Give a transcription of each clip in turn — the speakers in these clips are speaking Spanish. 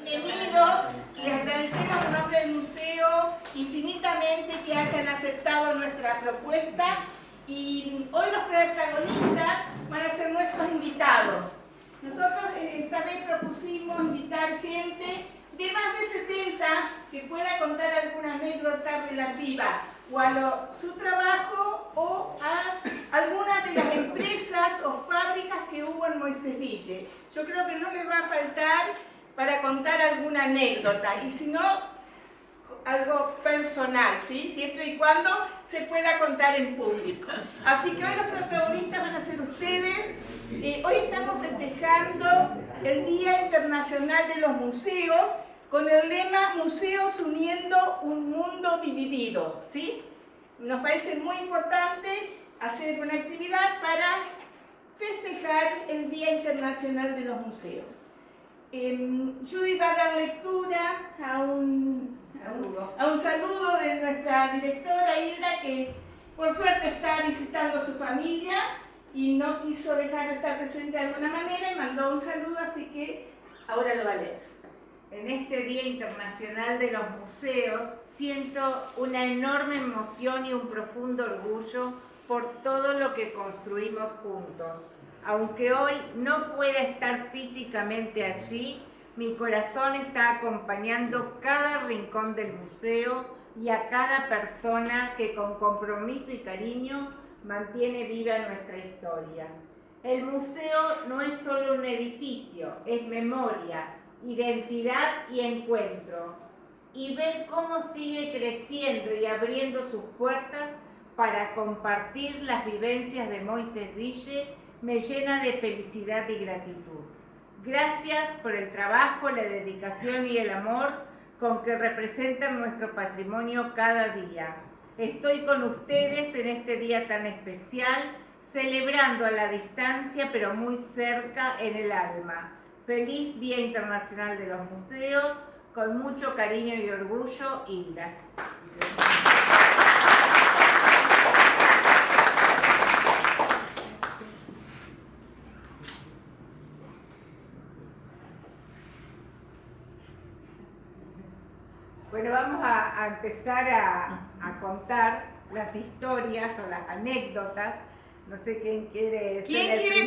bienvenidos. Les agradecemos en nombre del museo infinitamente que hayan aceptado nuestra propuesta y hoy los protagonistas van a ser nuestros invitados. Nosotros esta vez propusimos invitar gente de más de 70 que pueda contar alguna anécdota relativa o a su trabajo o a alguna de las empresas o fábricas que hubo en Moisés Ville. Yo creo que no les va a faltar para contar alguna anécdota, y si no, algo personal, ¿sí? Siempre y cuando se pueda contar en público. Así que hoy los protagonistas van a ser ustedes. Hoy estamos festejando el Día Internacional de los Museos con el lema Museos uniendo un mundo dividido, ¿sí? Nos parece muy importante hacer una actividad para festejar el Día Internacional de los Museos. Yo iba a dar lectura a un saludo de nuestra directora Hilda, que por suerte está visitando a su familia y no quiso dejar de estar presente de alguna manera y mandó un saludo, así que ahora lo va a leer. En este Día Internacional de los Museos siento una enorme emoción y un profundo orgullo por todo lo que construimos juntos. Aunque hoy no pueda estar físicamente allí, mi corazón está acompañando cada rincón del museo y a cada persona que con compromiso y cariño mantiene viva nuestra historia. El museo no es solo un edificio, es memoria, identidad y encuentro. Y ver cómo sigue creciendo y abriendo sus puertas para compartir las vivencias de Moisés Ville me llena de felicidad y gratitud. Gracias por el trabajo, la dedicación y el amor con que representan nuestro patrimonio cada día. Estoy con ustedes en este día tan especial, celebrando a la distancia pero muy cerca en el alma. Feliz Día Internacional de los Museos, con mucho cariño y orgullo, Hilda. Bueno, vamos a empezar a contar las historias o las anécdotas. No sé quién quiere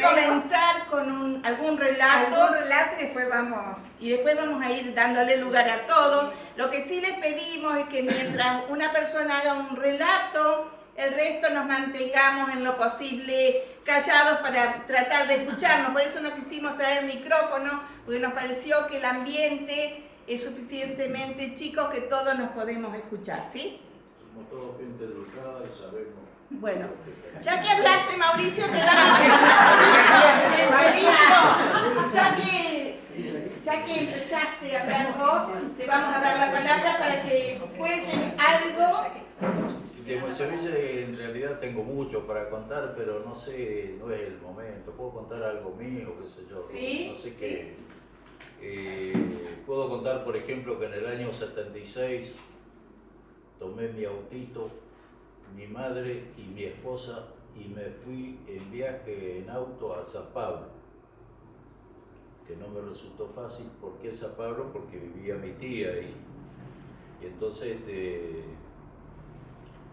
comenzar con algún relato. Algún relato y después vamos. Y después vamos a ir dándole lugar a todos. Lo que sí les pedimos es que mientras una persona haga un relato, el resto nos mantengamos en lo posible callados para tratar de escucharnos. Por eso no quisimos traer micrófono, porque nos pareció que el ambiente es suficientemente chico que todos nos podemos escuchar, ¿sí? Somos todos gente educada y sabemos. Bueno, ya que hablaste, Mauricio, te damos Mauricio, ya que empezaste a hablar vos, te vamos a dar la palabra para que cuenten algo. De Moisés Ville en realidad tengo mucho para contar, pero no sé, no es el momento. Puedo contar algo mío, qué sé yo. ¿Sí? No sé qué. Puedo contar, por ejemplo, que en el año 76 tomé mi autito, mi madre y mi esposa, y me fui en viaje en auto a San Pablo, que no me resultó fácil. ¿Por qué San Pablo? Porque vivía mi tía ahí. Y entonces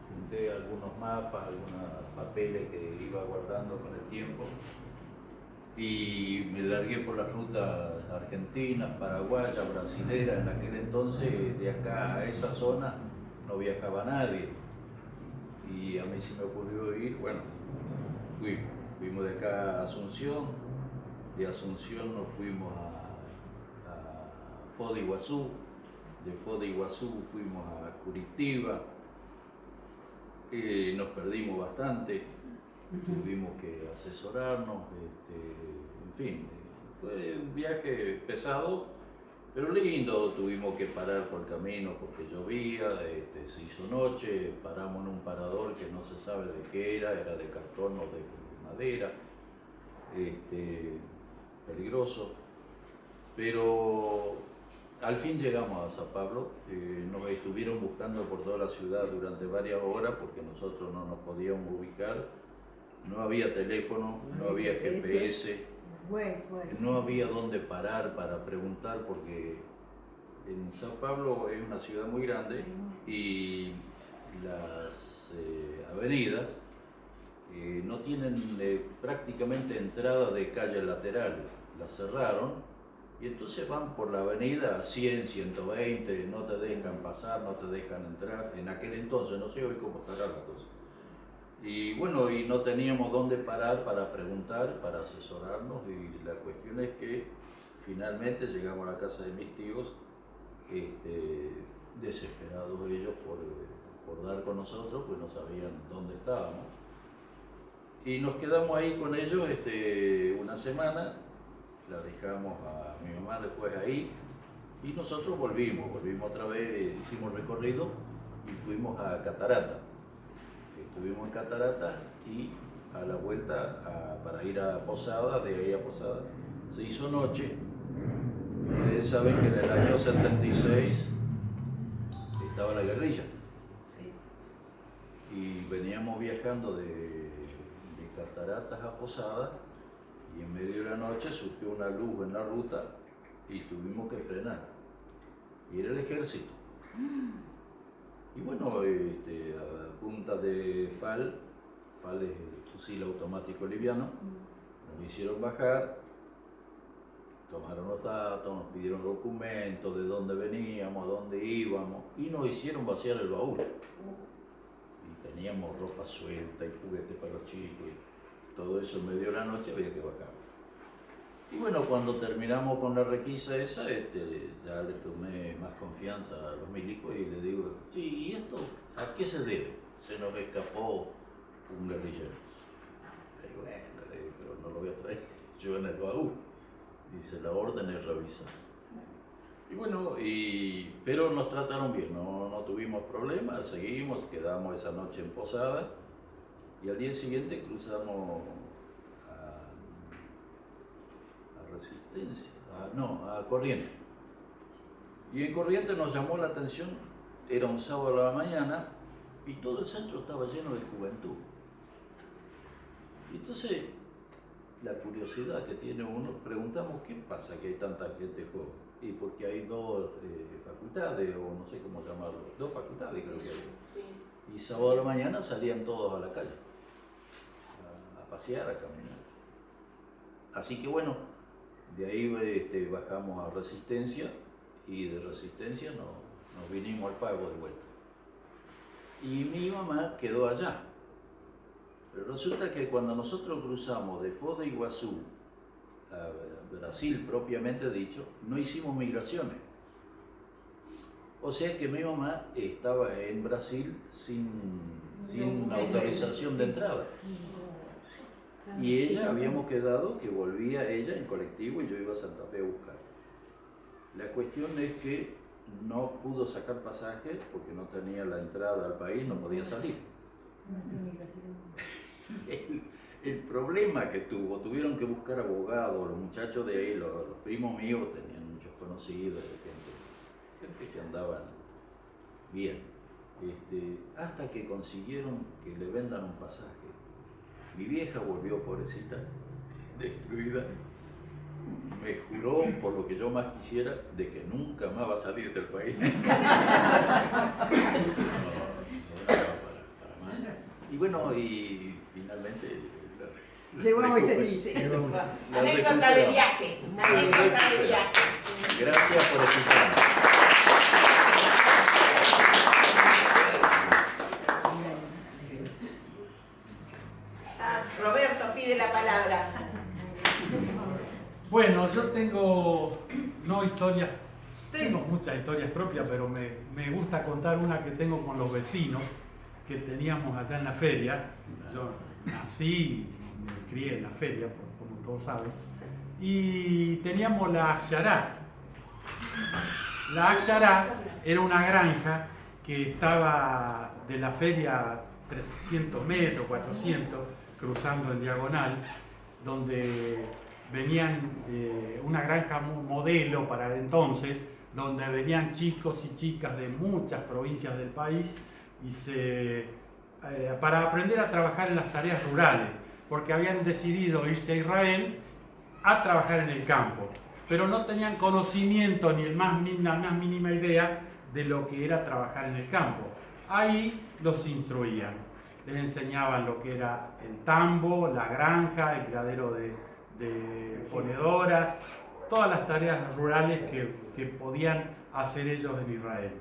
junté algunos mapas, algunos papeles que iba guardando con el tiempo, y me largué por las rutas argentinas, paraguayas, brasileras. En aquel entonces, de acá a esa zona no viajaba nadie. Y a mí se me ocurrió ir, bueno, fuimos de acá a Asunción, de Asunción nos fuimos a Foz de Iguazú, de Foz de Iguazú fuimos a Curitiba, nos perdimos bastante, tuvimos que asesorarnos, en fin, fue un viaje pesado, pero lindo. Tuvimos que parar por camino porque llovía, se hizo noche, paramos en un parador que no se sabe de qué era de cartón o de madera, peligroso, pero al fin llegamos a San Pablo. Nos estuvieron buscando por toda la ciudad durante varias horas porque nosotros no nos podíamos ubicar, no había teléfono, no había GPS. No había dónde parar para preguntar porque en Sao Paulo es una ciudad muy grande y las avenidas no tienen prácticamente entrada de calles laterales, las cerraron y entonces van por la avenida 100, 120, no te dejan pasar, no te dejan entrar, en aquel entonces, no sé hoy cómo estará la cosa. Y bueno, y no teníamos dónde parar para preguntar, para asesorarnos y la cuestión es que finalmente llegamos a la casa de mis tíos, desesperados ellos por dar con nosotros, pues no sabían dónde estábamos. Y nos quedamos ahí con ellos una semana, la dejamos a mi mamá después ahí y nosotros volvimos otra vez, hicimos recorrido y fuimos a Catarata. Estuvimos en Catarata y a la vuelta para ir a Posada, de ahí a Posada, se hizo noche. Ustedes saben que en el año 76 estaba la guerrilla. Y veníamos viajando de Cataratas a Posada y en medio de la noche surgió una luz en la ruta y tuvimos que frenar. Y era el ejército. Y bueno, a punta de FAL es el fusil automático liviano, nos hicieron bajar, tomaron los datos, nos pidieron documentos de dónde veníamos, a dónde íbamos y nos hicieron vaciar el baúl. Y teníamos ropa suelta y juguetes para los chicos, y todo eso en medio de la noche había que bajar. Y bueno, cuando terminamos con la requisa esa, ya le tomé más confianza a los milicos y le digo, sí, ¿y esto a qué se debe? Se nos escapó un guerrillero. Le digo, bueno, pero no lo voy a traer yo en el baúl. Dice, la orden es revisar. Y bueno, pero nos trataron bien, no tuvimos problemas, seguimos, quedamos esa noche en Posada y al día siguiente cruzamos Resistencia, a Corrientes. Y en Corrientes nos llamó la atención, era un sábado a la mañana y todo el centro estaba lleno de juventud. Y entonces, la curiosidad que tiene uno, preguntamos qué pasa que hay tanta gente joven. Y porque hay dos facultades, o no sé cómo llamarlo, dos facultades creo que hay. Sí. Y sábado a la mañana salían todos a la calle, a pasear, a caminar. Así que bueno, de ahí bajamos a Resistencia y de Resistencia nos vinimos al Pago de vuelta. Y mi mamá quedó allá. Pero resulta que cuando nosotros cruzamos de Foz de Iguazú a Brasil propiamente dicho, no hicimos migraciones. O sea que mi mamá estaba en Brasil sin autorización de entrada. Y ella, habíamos quedado que volvía ella en colectivo y yo iba a Santa Fe a buscar. La cuestión es que no pudo sacar pasaje porque no tenía la entrada al país, no podía salir. El problema que tuvieron que buscar abogados, los muchachos de ahí, los primos míos tenían muchos conocidos, gente que andaban bien, hasta que consiguieron que le vendan un pasaje. Mi vieja volvió, pobrecita, destruida, me juró, por lo que yo más quisiera, de que nunca más va a salir del país. No, para más. Y bueno, y finalmente... Llegamos a ese dice. Anécdota de viaje. Anécdota de viaje. Gracias por escucharme. Roberto pide la palabra. Bueno, yo tengo, no historias, tengo muchas historias propias, pero me gusta contar una que tengo con los vecinos que teníamos allá en la feria. Yo nací, me crié en la feria, como todos saben, y teníamos la Axará. La Axará era una granja que estaba de la feria 300 metros, 400, cruzando en diagonal, donde venían una granja modelo para el entonces, donde venían chicos y chicas de muchas provincias del país para aprender a trabajar en las tareas rurales, porque habían decidido irse a Israel a trabajar en el campo. pero no tenían conocimiento ni la más mínima idea de lo que era trabajar en el campo. Ahí los instruían, les enseñaban lo que era el tambo, la granja, el criadero de ponedoras, todas las tareas rurales que podían hacer ellos en Israel.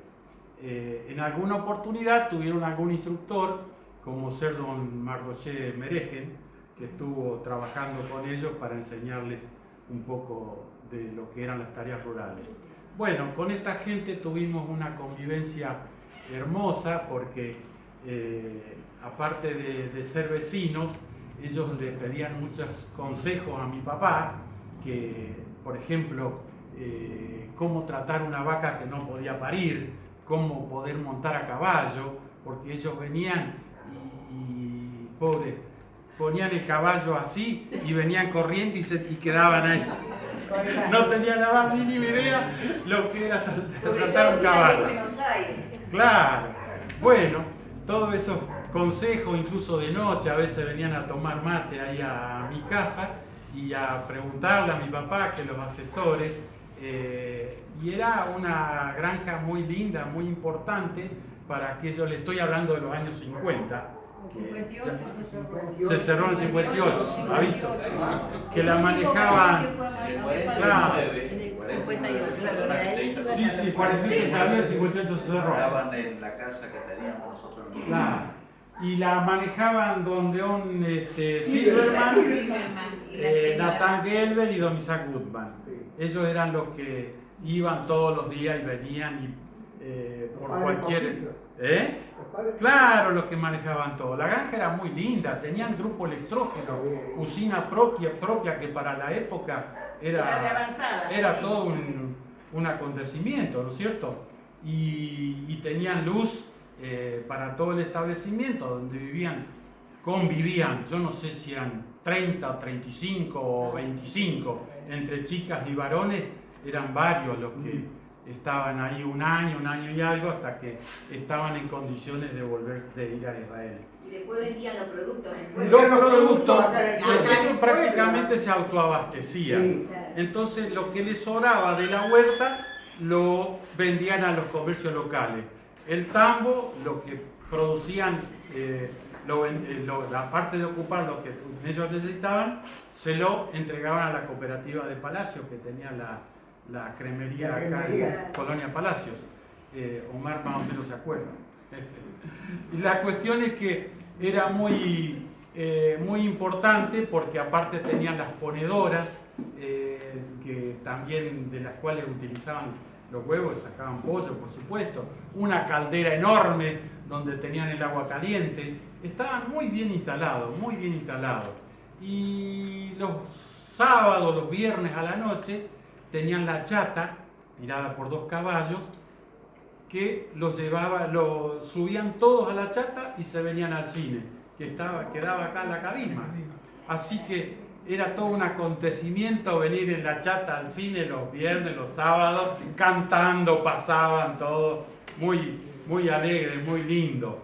En alguna oportunidad tuvieron algún instructor, como ser don Marroché Meregen, que estuvo trabajando con ellos para enseñarles un poco de lo que eran las tareas rurales. Bueno, con esta gente tuvimos una convivencia hermosa porque aparte de ser vecinos, ellos le pedían muchos consejos a mi papá, que por ejemplo, cómo tratar una vaca que no podía parir, cómo poder montar a caballo, porque ellos venían y pobres, ponían el caballo así y venían corriendo y quedaban ahí. No tenían la más mínima idea lo que era saltar un caballo. Claro. Bueno, todos esos consejos, incluso de noche, a veces venían a tomar mate ahí a mi casa y a preguntarle a mi papá que los asesore. Y era una granja muy linda, muy importante para aquellos, le estoy hablando de los años 50. 58, Se cerró en el 58, ¿ha visto? Que la manejaban. Claro. En el 48. Sí, 48 se abrió, el 58 se cerró. Estaban en la casa que teníamos nosotros. Claro. Y la manejaban don León Silverman, Nathan Gelber y don Isaac Goodman. Ellos eran los que iban todos los días y venían y por cualquier... Claro, los que manejaban todo. La granja era muy linda, tenían grupo electrógeno, usina propia que para la época era todo un acontecimiento, ¿no es cierto? Y tenían luz para todo el establecimiento donde convivían, yo no sé si eran 30 o 35 o 25, entre chicas y varones, eran varios los que estaban ahí un año y algo, hasta que estaban en condiciones de ir a Israel. Y después vendían los productos. Los productos, ellos prácticamente se autoabastecían. Entonces lo que les sobraba de la huerta lo vendían a los comercios locales. El tambo, lo que producían, la parte de ocupar lo que ellos necesitaban, se lo entregaban a la cooperativa de Palacios, que tenía la cremería acá en Colonia Palacios. Omar más o menos se acuerda. Y la cuestión es que era muy importante porque aparte tenían las ponedoras, que también de las cuales utilizaban los huevos y sacaban pollo, por supuesto. Una caldera enorme donde tenían el agua caliente. Estaban muy bien instalados, muy bien instalados. Y los sábados, los viernes a la noche, tenían la chata, tirada por 2 caballos, que los subían todos a la chata y se venían al cine, que quedaba acá en la Cadima. Así que era todo un acontecimiento venir en la chata al cine los viernes, los sábados, cantando, pasaban todo muy, muy alegre, muy lindo.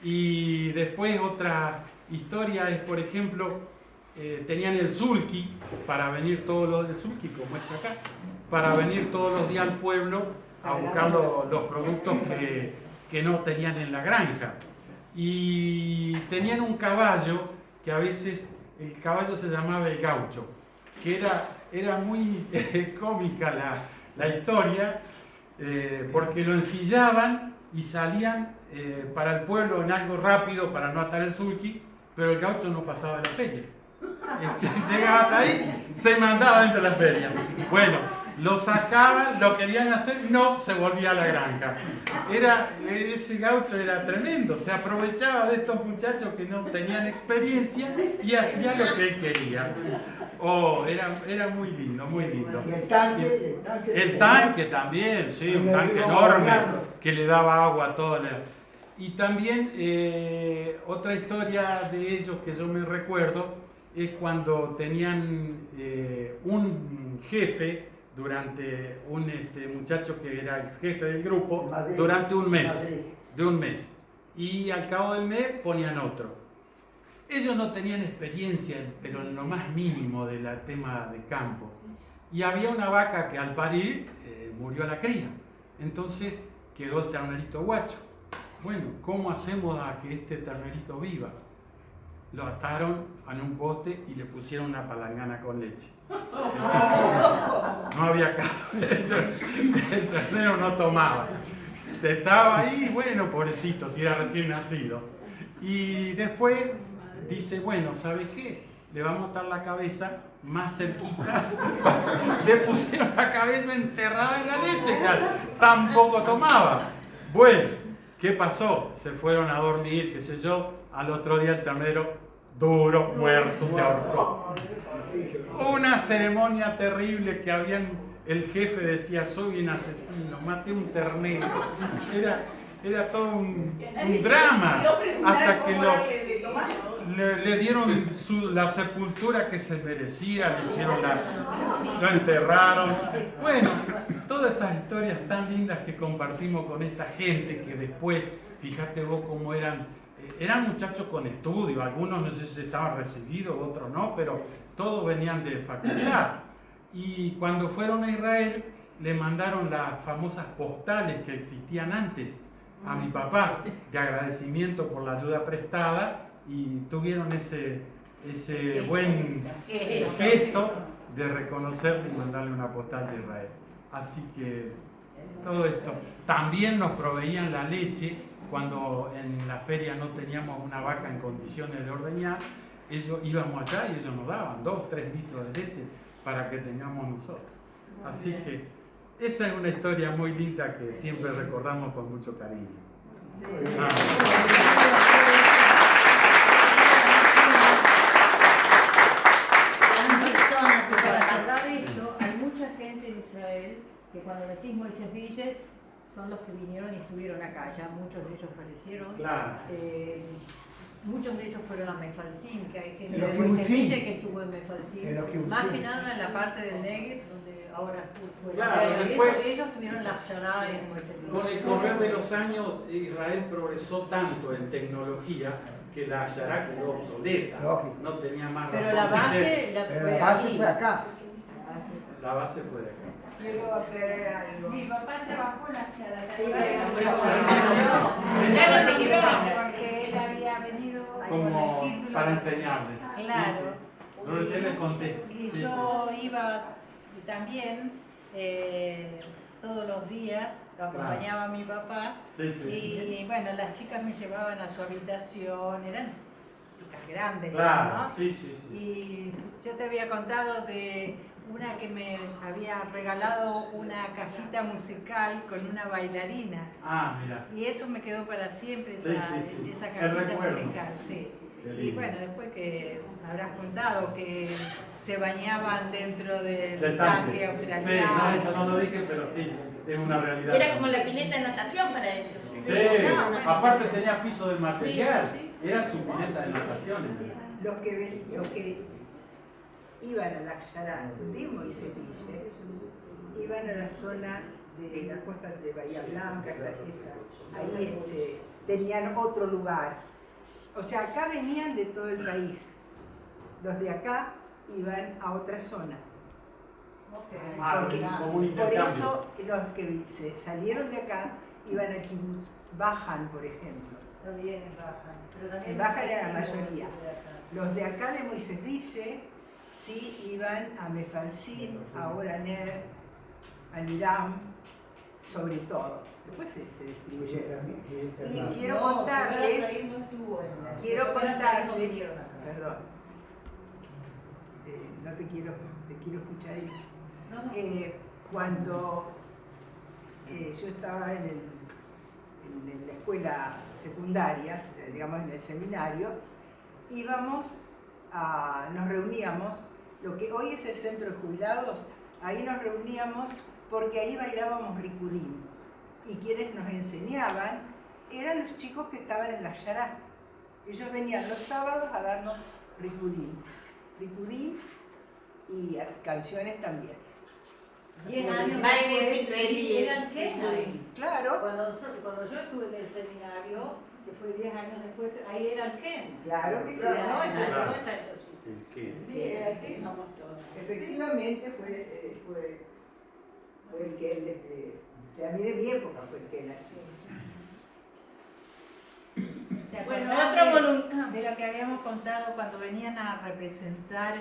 Y después otra historia es, por ejemplo, tenían el sulky para venir el sulky como este acá, para venir todos los días al pueblo a buscar los productos que no tenían en la granja. Y tenían un caballo que a veces el caballo se llamaba el gaucho, que era muy cómica la historia, porque lo ensillaban y salían para el pueblo en algo rápido para no atar el sulky, pero el gaucho no pasaba de la feria. Llegaba hasta ahí, se mandaba dentro de la feria. Bueno, lo sacaban, lo querían hacer, no, se volvía a la granja. Ese gaucho era tremendo, se aprovechaba de estos muchachos que no tenían experiencia y hacía lo que él quería. Oh, era muy lindo, muy lindo. Y el tanque también, sí, un tanque enorme que le daba agua a toda la... Y también otra historia de ellos que yo me recuerdo es cuando tenían un jefe durante un muchacho que era el jefe del grupo durante un mes, y al cabo del mes ponían otro. Ellos no tenían experiencia, pero en lo más mínimo del tema de campo, y había una vaca que al parir murió la cría. Entonces quedó el ternerito guacho. Bueno, ¿cómo hacemos a que este ternerito viva? Lo ataron en un poste y le pusieron una palangana con leche. No había caso, el ternero no tomaba. Estaba ahí, bueno, pobrecito, si era recién nacido. Y después dice, bueno, ¿sabe qué? Le vamos a botar la cabeza más cerquita. Le pusieron la cabeza enterrada en la leche, que tampoco tomaba. Bueno, ¿qué pasó? Se fueron a dormir, qué sé yo. Al otro día el ternero, duro, muerto, se ahorcó. Una ceremonia terrible que habían, el jefe decía, soy un asesino, maté un ternero. Era todo un drama, hasta que le dieron la sepultura que se merecía, le hicieron lo enterraron. Bueno, todas esas historias tan lindas que compartimos con esta gente que después, fíjate vos cómo eran muchachos con estudio, algunos no sé si estaban recibidos, otros no, pero todos venían de facultad. Y cuando fueron a Israel, le mandaron las famosas postales que existían antes a mi papá, de agradecimiento por la ayuda prestada, y tuvieron ese buen gesto de reconocerle y mandarle una postal de Israel. Así que todo esto. También nos proveían la leche cuando en la feria no teníamos una vaca en condiciones de ordeñar. Íbamos allá y ellos nos daban 2 o 3 litros de leche para que tengamos nosotros. Así que esa es una historia muy linda que siempre recordamos con mucho cariño. Para cerrar esto, hay mucha gente en Israel que cuando decís Moisés Ville son los que vinieron y estuvieron acá, ya muchos de ellos fallecieron. Claro. Muchos de ellos fueron a Mefalsim, que hay gente En los de Moisés kibutzim. Ville que estuvo en Mefalsim, En los kibutzim. más que nada en la parte del Negev, donde ahora fue. Claro, después- ellos tuvieron la Yará en Moisés Ville. Con el correr de los años, Israel progresó tanto en tecnología que la Yará quedó obsoleta. Lógico. No tenía más Pero razón la de base ser. la Pero fue la base ahí. fue acá. La base fue de acá. Quiero aclarar algo. Mi papá trabajó en la ciudad. Sí, Ya no te quiero Porque él había venido Como con el título. para enseñarles. Claro. Sí, sí. Yo recién les conté. Y Sí, yo iba también todos los días, lo acompañaba a mi papá. Sí, sí. Y bueno, las chicas me llevaban a su habitación, eran chicas grandes, Claro, ¿no? sí, sí, sí. Y yo te había contado de una que me había regalado una cajita musical con una bailarina. Ah, mira. Y eso me quedó para siempre, Sí, sí. esa El cajita recuerdo. musical, sí. Qué Y lindo. bueno, después que me habrás contado que se bañaban dentro del Del tanque Sí, no, australiano. eso no lo dije, pero sí, es una realidad. Era como la pileta de natación para ellos. Sí, no, aparte tenía piso de material, Sí, sí. era su pileta de natación. Los que iban a la Yará de Moisés Ville, iban a la zona de las costas de Bahía Blanca, ahí tenían otro lugar. O sea, acá venían de todo el país. Los de acá iban a otra zona. Ah, Porque- como un por intercambio. eso los que se salieron de acá iban al kibutz Bajan, por ejemplo. También en Baja. Pero también En Baja era la sí, mayoría. Los de acá de Moisés Ville sí iban a Mefalsim, a Oraner, a Niram, sobre todo. Después se distribuyeron. Y quiero contarles, perdón, no te quiero escuchar. Cuando yo estaba en la escuela secundaria, digamos en el seminario, nos reuníamos, lo que hoy es el centro de jubilados, ahí nos reuníamos porque ahí bailábamos Rikudim. Y quienes nos enseñaban eran los chicos que estaban en la Yará. Ellos venían los sábados a darnos Rikudim y canciones también. 10 años Bailes después, israelíes. era el Ken ahí. Claro, Cuando yo estuve en el seminario, que fue 10 años después, ahí era el Ken. claro que sí. O sea, no, Claro. no está ¿El qué? Sí, era el que efectivamente fue el que, a mí de mi época fue el que nació. ¿Te Bueno, acordás otro de voluntario. lo que habíamos contado cuando venían a representar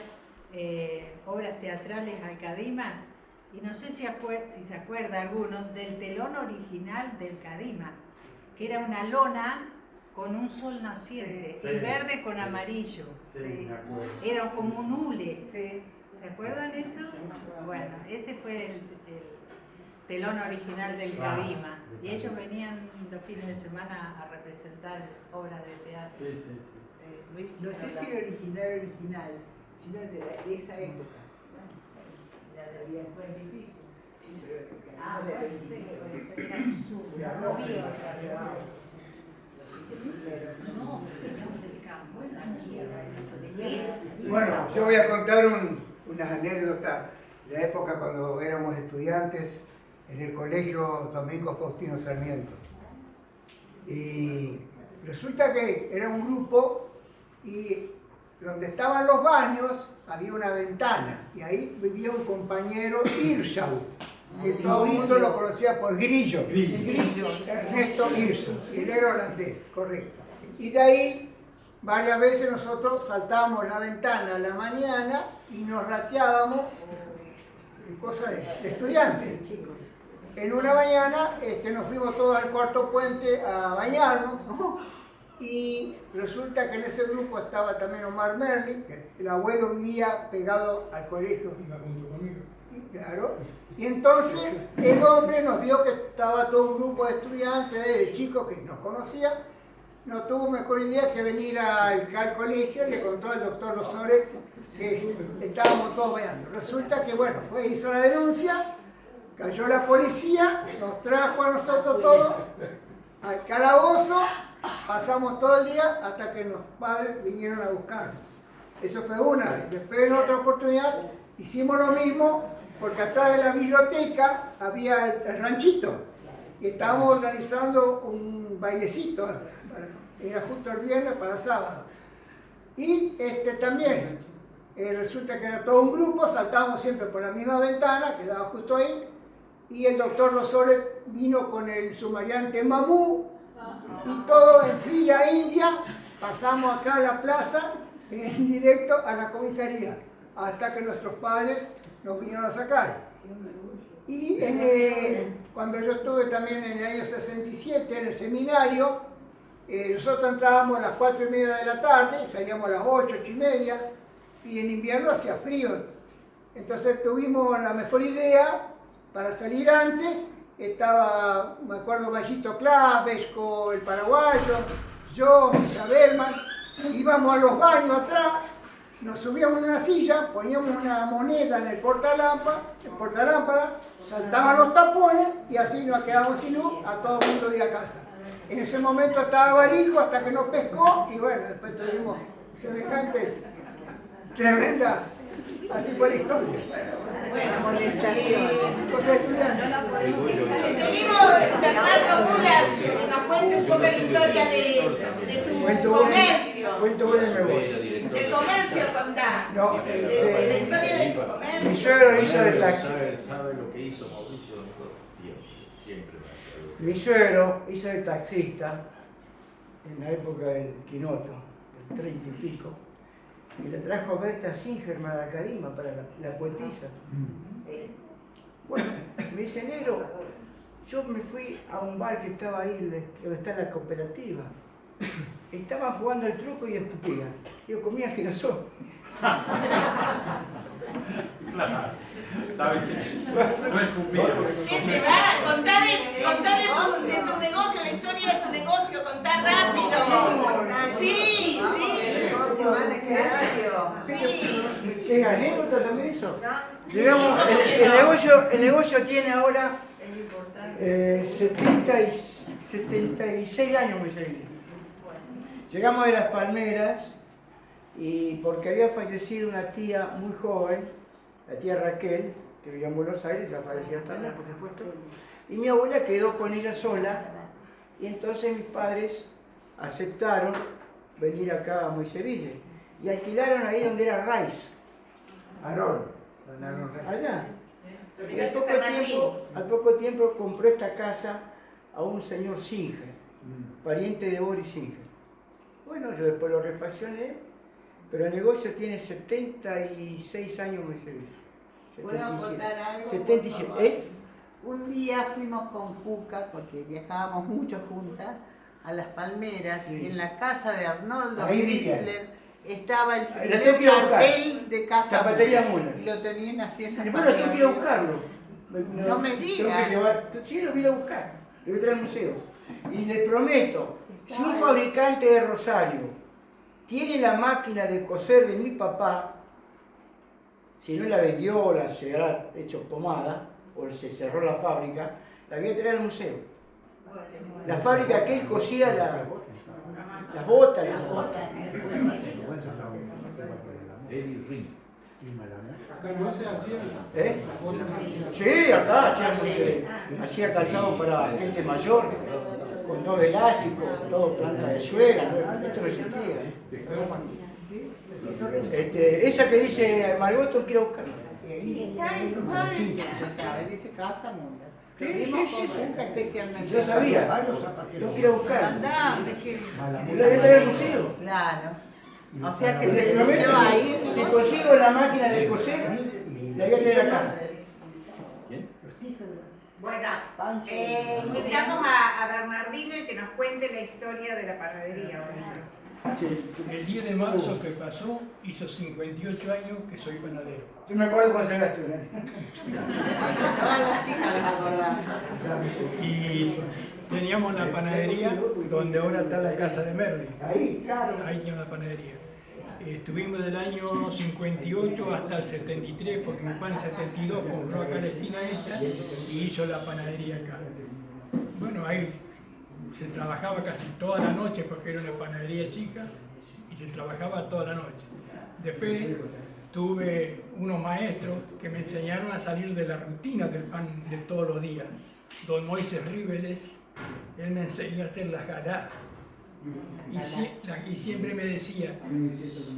obras teatrales al Cadima? Y no sé si se acuerda alguno del telón original del Cadima, que era una lona con un sol naciente, Sí. en verde con amarillo. Sí, me acuerdo. Era como un hule. Sí. ¿Se acuerdan eso? Bueno, ese fue el telón original del Cadima. Y ellos venían los fines de semana a representar obras de teatro. Sí, sí, sí. No sé si el original, sino el de esa época. Había sí, pero de 29. Bueno, yo voy a contar unas anécdotas de la época cuando éramos estudiantes en el colegio Domingo Faustino Sarmiento. Y resulta que era un grupo y donde estaban los baños había una ventana y ahí vivía un compañero Hirschau, que todo el mundo lo conocía por Grillo. Ernesto Hirschau, y él era holandés, correcto. Y de ahí varias veces nosotros saltábamos la ventana a la mañana y nos rateábamos, cosa de estudiantes. En una mañana nos fuimos todos al Cuarto Puente a bañarnos y resulta que en ese grupo estaba también Omar Merli, que el abuelo vivía pegado al colegio. Claro. Y entonces el hombre nos vio que estaba todo un grupo de estudiantes, de chicos que nos conocían. No tuvo mejor idea que venir al colegio y le contó al doctor Losores que estábamos todos bailando. Resulta que, bueno, hizo la denuncia, cayó la policía, nos trajo a nosotros todos al calabozo, pasamos todo el día hasta que los padres vinieron a buscarnos. Eso fue una vez. Después, en otra oportunidad, hicimos lo mismo, porque atrás de la biblioteca había el ranchito y estábamos organizando un bailecito. Era justo el viernes para sábado. Y también, resulta que era todo un grupo, saltábamos siempre por la misma ventana, que daba justo ahí, y el doctor Rosores vino con el sumariante Mamú, y todo en fila india, pasamos acá a la plaza, en directo a la comisaría, hasta que nuestros padres nos vinieron a sacar. Y cuando yo estuve también en el año 67 en el seminario, nosotros entrábamos a las 4:30 de la tarde, salíamos a las 8, 8:30, y en invierno hacía frío. Entonces tuvimos la mejor idea para salir antes. Estaba, me acuerdo, Vallito Clavesco, el paraguayo, yo, Misa Berman, íbamos a los baños atrás, nos subíamos en una silla, poníamos una moneda en el portalámpara, saltaban los tapones y así nos quedábamos sin luz, a todo el mundo ir a casa. En ese momento estaba Barico hasta que nos pescó y bueno, después tuvimos semejante, tremenda, así fue la historia. Bueno, molestación. Cosa de estudiantes. Seguimos, Bernardo Muller, que nos cuente un poco la historia de su comercio. Cuento una y me voy. El comercio, contá. No, La historia de tu comercio. mi suegro hizo de taxi. ¿Sabe lo que hizo Mauricio? Siempre. Mi suegro hizo de taxista en la época del Quinoto, del 30 y pico, y le trajo a Berta Singerman a la Cadima para la poetisa. Bueno, me dice, negro, yo me fui a un bar que estaba ahí, donde está la cooperativa. Estaban jugando al truco y escupían. Yo comía girasol. Claro, está bien. No escupía. ¿Qué te va? Contá de tu negocio, la historia de tu negocio, contá rápido. Sí, sí. Sí. ¿Qué anécdota también eso? ¿No? Digamos, el negocio tiene ahora 76 años, muy seguido. Llegamos de Las Palmeras y porque había fallecido una tía muy joven, la tía Raquel, que vivía en Buenos Aires, ya fallecida también, por supuesto, y mi abuela quedó con ella sola y entonces mis padres aceptaron venir acá a Moiseville. y alquilaron ahí donde era Rice, Aarón. Don Aarón Reyes. allá. Y Gracias a Martín. al poco tiempo compró esta casa a un señor Singer, pariente de Boris Singer. Bueno, yo después lo refaccioné, pero el negocio tiene 76 años, me dice. ¿Puedo contar algo? 77, por favor? Un día fuimos con Cuca, porque viajábamos mucho juntas, a Las Palmeras, Sí. y en la casa de Arnoldo Ahí vivía. Fritzler estaba el La tengo primer que ir a buscar. cartel de Casa Zapatería Müller, Müller. y lo tenían así en la Después pared. tengo que ir a buscarlo. No me Tengo digas. que llevar, sí, lo voy a ir a buscar, lo voy a traer al museo. Y le prometo, si un fabricante de Rosario tiene la máquina de coser de mi papá, si no la vendió o la se ha hecho pomada, o se cerró la fábrica, la voy a traer al museo. La fábrica que él cosía las botas, Eli Ring. ¿Eh? Sí, acá hacía calzado para gente mayor, con todo elástico, todo planta de suela, esto no existía. Esa que dice Margot, quiero buscarla. Dice Casa Müller. Sí, Vimos sí, con sí. Cuca especialmente. Yo sabía, tengo que ir a buscarla. Andá, ¿de qué? La voy a traer al museo. Claro. O sea que Le se prometo inició que ahí. si consigo la máquina de coser, la voy a traer acá. ¿Quién? Bueno, Pancho. invitamos a Bernardino y que nos cuente la historia de la panadería. El 10 de marzo que pasó, hizo 58 años que soy panadero. Yo me acuerdo cuando se la estudié. Todas las chicas las acordamos. Y teníamos la panadería donde ahora está la casa de Merli. Ahí, claro. Ahí tiene la panadería. Estuvimos del año 58 hasta el 73, porque mi papá en 72 compró acá la esquina esta y hizo la panadería acá. Bueno, ahí se trabajaba casi toda la noche porque era una panadería chica y se trabajaba toda la noche. Después tuve unos maestros que me enseñaron a salir de la rutina del pan de todos los días. Don Moisés Ríveles, él me enseñó a hacer la jalá. Y siempre me decía,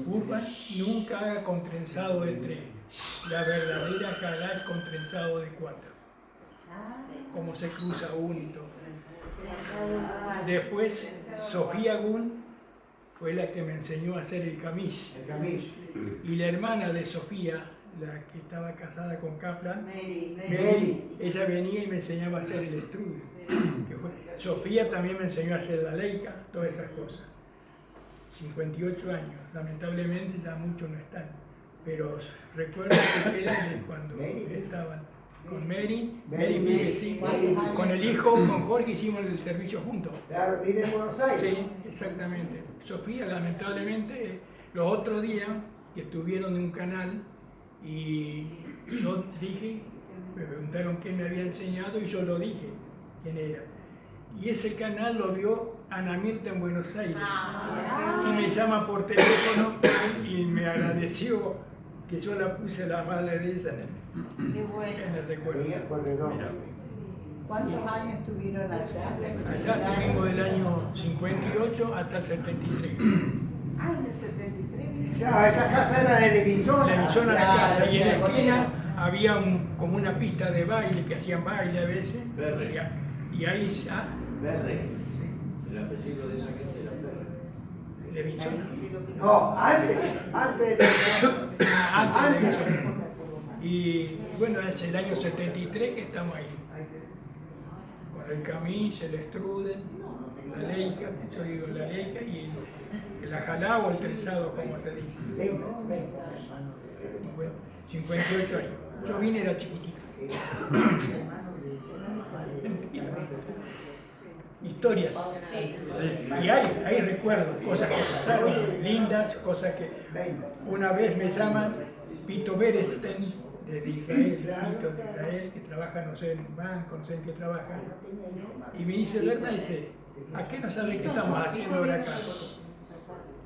Urban, nunca haga con trenzado de 3, la verdadera jalá es con trenzado de 4. Como se cruza uno y todo. Después, Sofía Gun fue la que me enseñó a hacer el camis. Y la hermana de Sofía, la que estaba casada con Kaplan, Mary, ella venía y me enseñaba a hacer el estrudio. Sofía también me enseñó a hacer la leica, todas esas cosas. 58 años, lamentablemente ya muchos no están, pero recuerdo que quedan de cuando estaban con Mary vive, sí, con el hijo, con Jorge hicimos el servicio juntos. Claro, vive en Buenos Aires. Sí, exactamente. Sofía, lamentablemente, los otros días que estuvieron en un canal y yo dije, me preguntaron qué me había enseñado y yo lo dije, quién era. Y ese canal lo vio Ana Mirta en Buenos Aires. Y me llama por teléfono y me agradeció que yo la puse la madre de ella en el recuerdo. ¿Cuántos años estuvieron allá? Allá estuvimos del año 58 hasta el 73. Ah, en el 73. Ya, esa casa era de Levinzona. Levinzona la casa y en la Claro, esquina había como una pista de baile que hacían baile a veces. Verde. Y ahí ya. Verde. Sí, El apellido de esa gente era Verde. Levinzona. No, antes de Antes de Levinzona. Y bueno, es el año 73 que estamos ahí. Con el camis, el strudel, la leica, yo digo la leica y el ajalá o el trenzado, como se dice. 58 años. Yo vine, era chiquitito. Historias. Y hay recuerdos, cosas que pasaron, lindas, cosas que... Una vez me llaman Pito Beresten, desde Israel, Pito de Israel, que trabaja, no sé, en un banco, no sé en qué trabaja. Y me dice, Berna, dice, ¿a qué no sabe qué estamos haciendo ahora acá?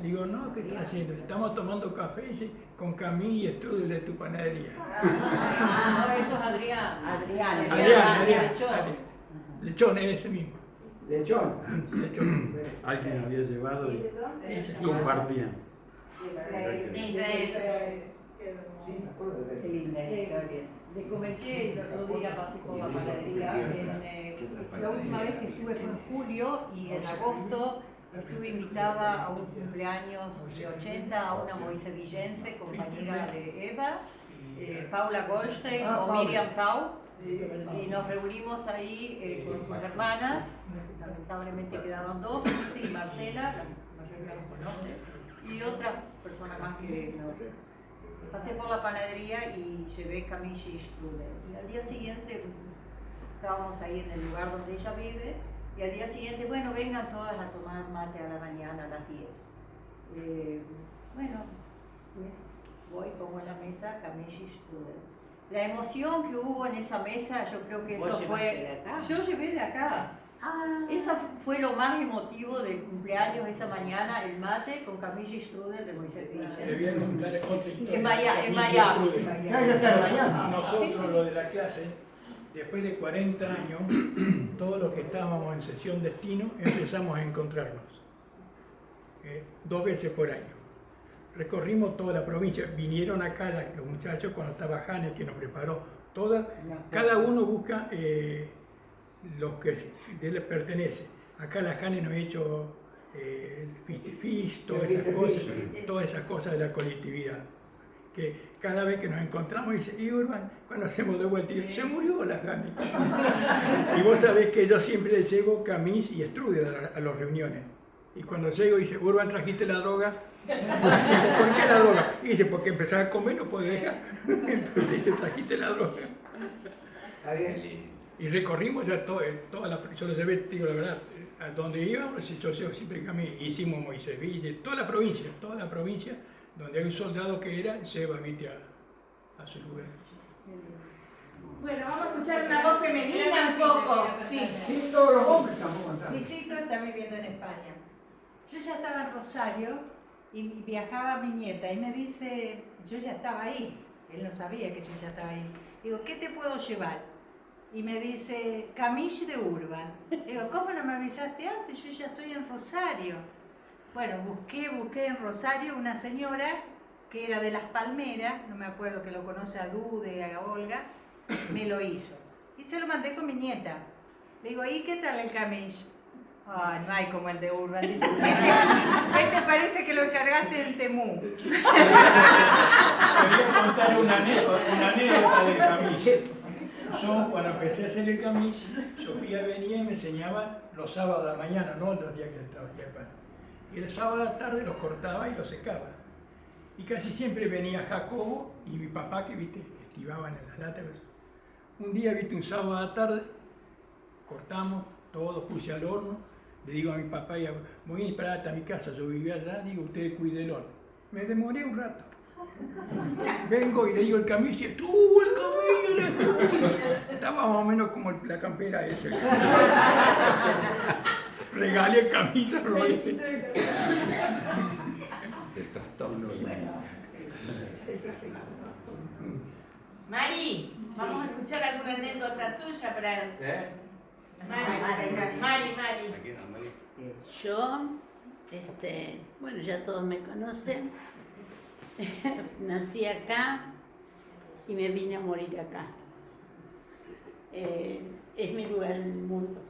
Digo, no, ¿qué estás haciendo? Estamos tomando café, dice, con Camille y strudel de tu panadería. No, eso es Adrián. Adrián. Lechón es ese mismo. Lechón. Lechón. Alguien había llevado y Ella, sí. compartían. Qué linda historia. Les comenté el otro día, pasé por la panadería. La última vez que estuve fue en julio y en agosto estuve invitada a un cumpleaños de 80 a una moisevillense, compañera de Eva, Paula Goldstein o Miriam Tau, y nos reunimos ahí con sus hermanas. Lamentablemente quedaron dos, Lucy y Marcela, la mayoría los conoce, y otras personas más que no. Pasé por la panadería y llevé camille y strudel. Y al día siguiente estábamos ahí en el lugar donde ella vive, y al día siguiente, bueno, vengan todas a tomar mate a la mañana a las 10. Bueno, voy, pongo en la mesa camille y strudel. La emoción que hubo en esa mesa, yo creo que eso fue... De acá? Yo llevé de acá. Esa fue lo más emotivo del cumpleaños esa mañana, el mate con camille y strudel de Moisés Te Vilche. voy a contar otra historia. En Miami. Ya está en Miami. Nosotros, lo de la clase, después de 40 años, todos los que estábamos en sesión destino empezamos a encontrarnos 2 veces por año. Recorrimos toda la provincia, vinieron acá los muchachos cuando estaba Jane, que nos preparó toda, cada uno busca los que les pertenece. Acá la Jane nos ha hecho el Fistifis, todas esas cosas de la colectividad. Que cada vez que nos encontramos dice, y Urban, cuando hacemos de vuelta, se murió la Jane. Y vos sabés que yo siempre les llevo camis y strudel a las reuniones. Y cuando llego dice, Urban, ¿trajiste la droga? ¿Por qué la droga? Y dice, porque empezaba a comer no puedo dejar. Entonces dice, ¿trajiste la droga? Está bien. Y recorrimos ya toda la, yo lo llevé, digo la verdad, a donde íbamos, yo siempre caminé, hicimos Moisés Ville, toda la provincia, donde hay un soldado que era, lleva ¿viste? A su lugar. Bueno, vamos a escuchar una voz femenina un poco. Sí. Sí, todos los hombres tampoco están. Luisito está viviendo en España. Yo ya estaba en Rosario y viajaba mi nieta y me dice, yo ya estaba ahí, él no sabía que yo ya estaba ahí. Digo, ¿qué te puedo llevar? Y me dice, camille de Urban. Digo, ¿cómo no me avisaste antes? Yo ya estoy en Rosario. Bueno, busqué en Rosario una señora que era de Las Palmeras, no me acuerdo que lo conoce a Dude, a Olga, me lo hizo. Y se lo mandé con mi nieta. Le digo, ¿y qué tal el camille? Ah, no hay como el de Urban. Dice, este parece que lo encargaste en Temú. Te voy a contar una anécdota del camille. Yo, cuando empecé a hacer el camis, Sofía venía y me enseñaba los sábados a la mañana, no los días que estaba aquí acá. Y el sábado a la tarde los cortaba y los secaba. Y casi siempre venía Jacobo y mi papá, que viste, que estibaban en las latas. Un día, viste, un sábado a la tarde, cortamos, todo, puse al horno. Le digo a mi papá, voy a ir para mi casa, yo vivía allá, digo, ustedes cuiden el horno. Me demoré un rato. Vengo y le digo el camille, el camille eres tú. Estaba más o menos como la campera esa. Regalé camisa, robé. Se trastornó. Mari, vamos a escuchar alguna anécdota tuya para... Mari. Yo, bueno, ya todos me conocen. Nací acá y me vine a morir acá. Es mi lugar en el mundo.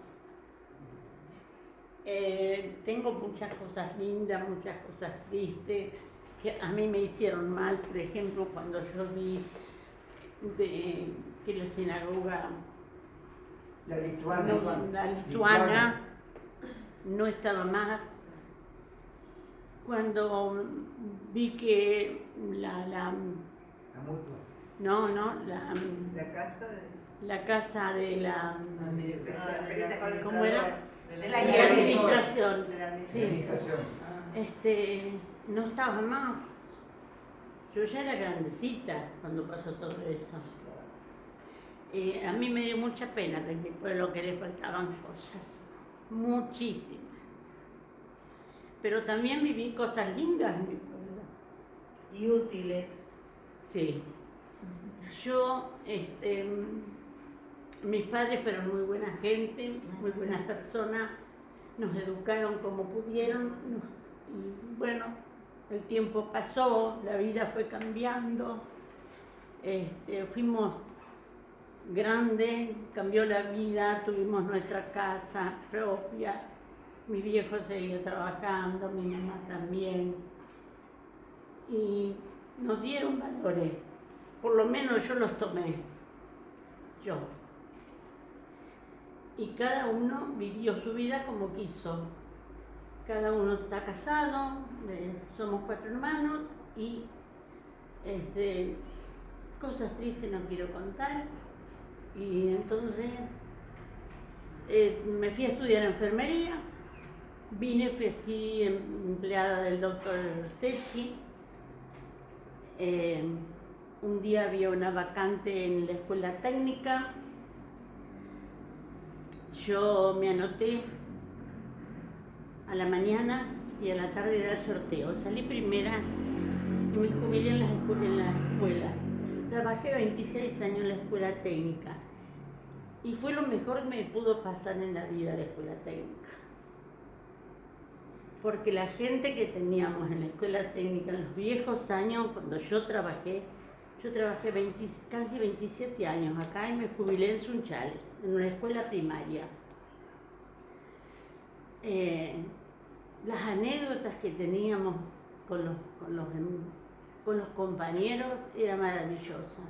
Tengo muchas cosas lindas, muchas cosas tristes que a mí me hicieron mal. Por ejemplo, cuando yo vi que la sinagoga, La lituana no estaba más. Cuando vi que la casa de la ¿cómo era? De la administración. Sí. No estaba más. Yo ya era grandecita cuando pasó todo eso. A mí me dio mucha pena de mi pueblo, que le faltaban cosas, muchísimas. Pero también viví cosas lindas en mi pueblo. Y útiles. Sí. Yo, mis padres fueron muy buena gente, muy buenas personas, nos educaron como pudieron, y bueno, el tiempo pasó, la vida fue cambiando, fuimos grandes, cambió la vida, tuvimos nuestra casa propia, mi viejo seguía trabajando, mi mamá también, y nos dieron valores, por lo menos yo los tomé, yo. Y cada uno vivió su vida como quiso. Cada uno está casado, somos 4 hermanos y cosas tristes no quiero contar. Y entonces me fui a estudiar enfermería, fui así empleada del doctor Sechi. Un día había una vacante en la escuela técnica. Yo me anoté a la mañana y a la tarde era el sorteo. Salí primera y me jubilé en la escuela. Trabajé 26 años en la escuela técnica y fue lo mejor que me pudo pasar en la vida la escuela técnica. Porque la gente que teníamos en la escuela técnica en los viejos años, cuando yo trabajé casi 27 años acá y me jubilé en Sunchales, en una escuela primaria. Las anécdotas que teníamos con los compañeros era maravillosa.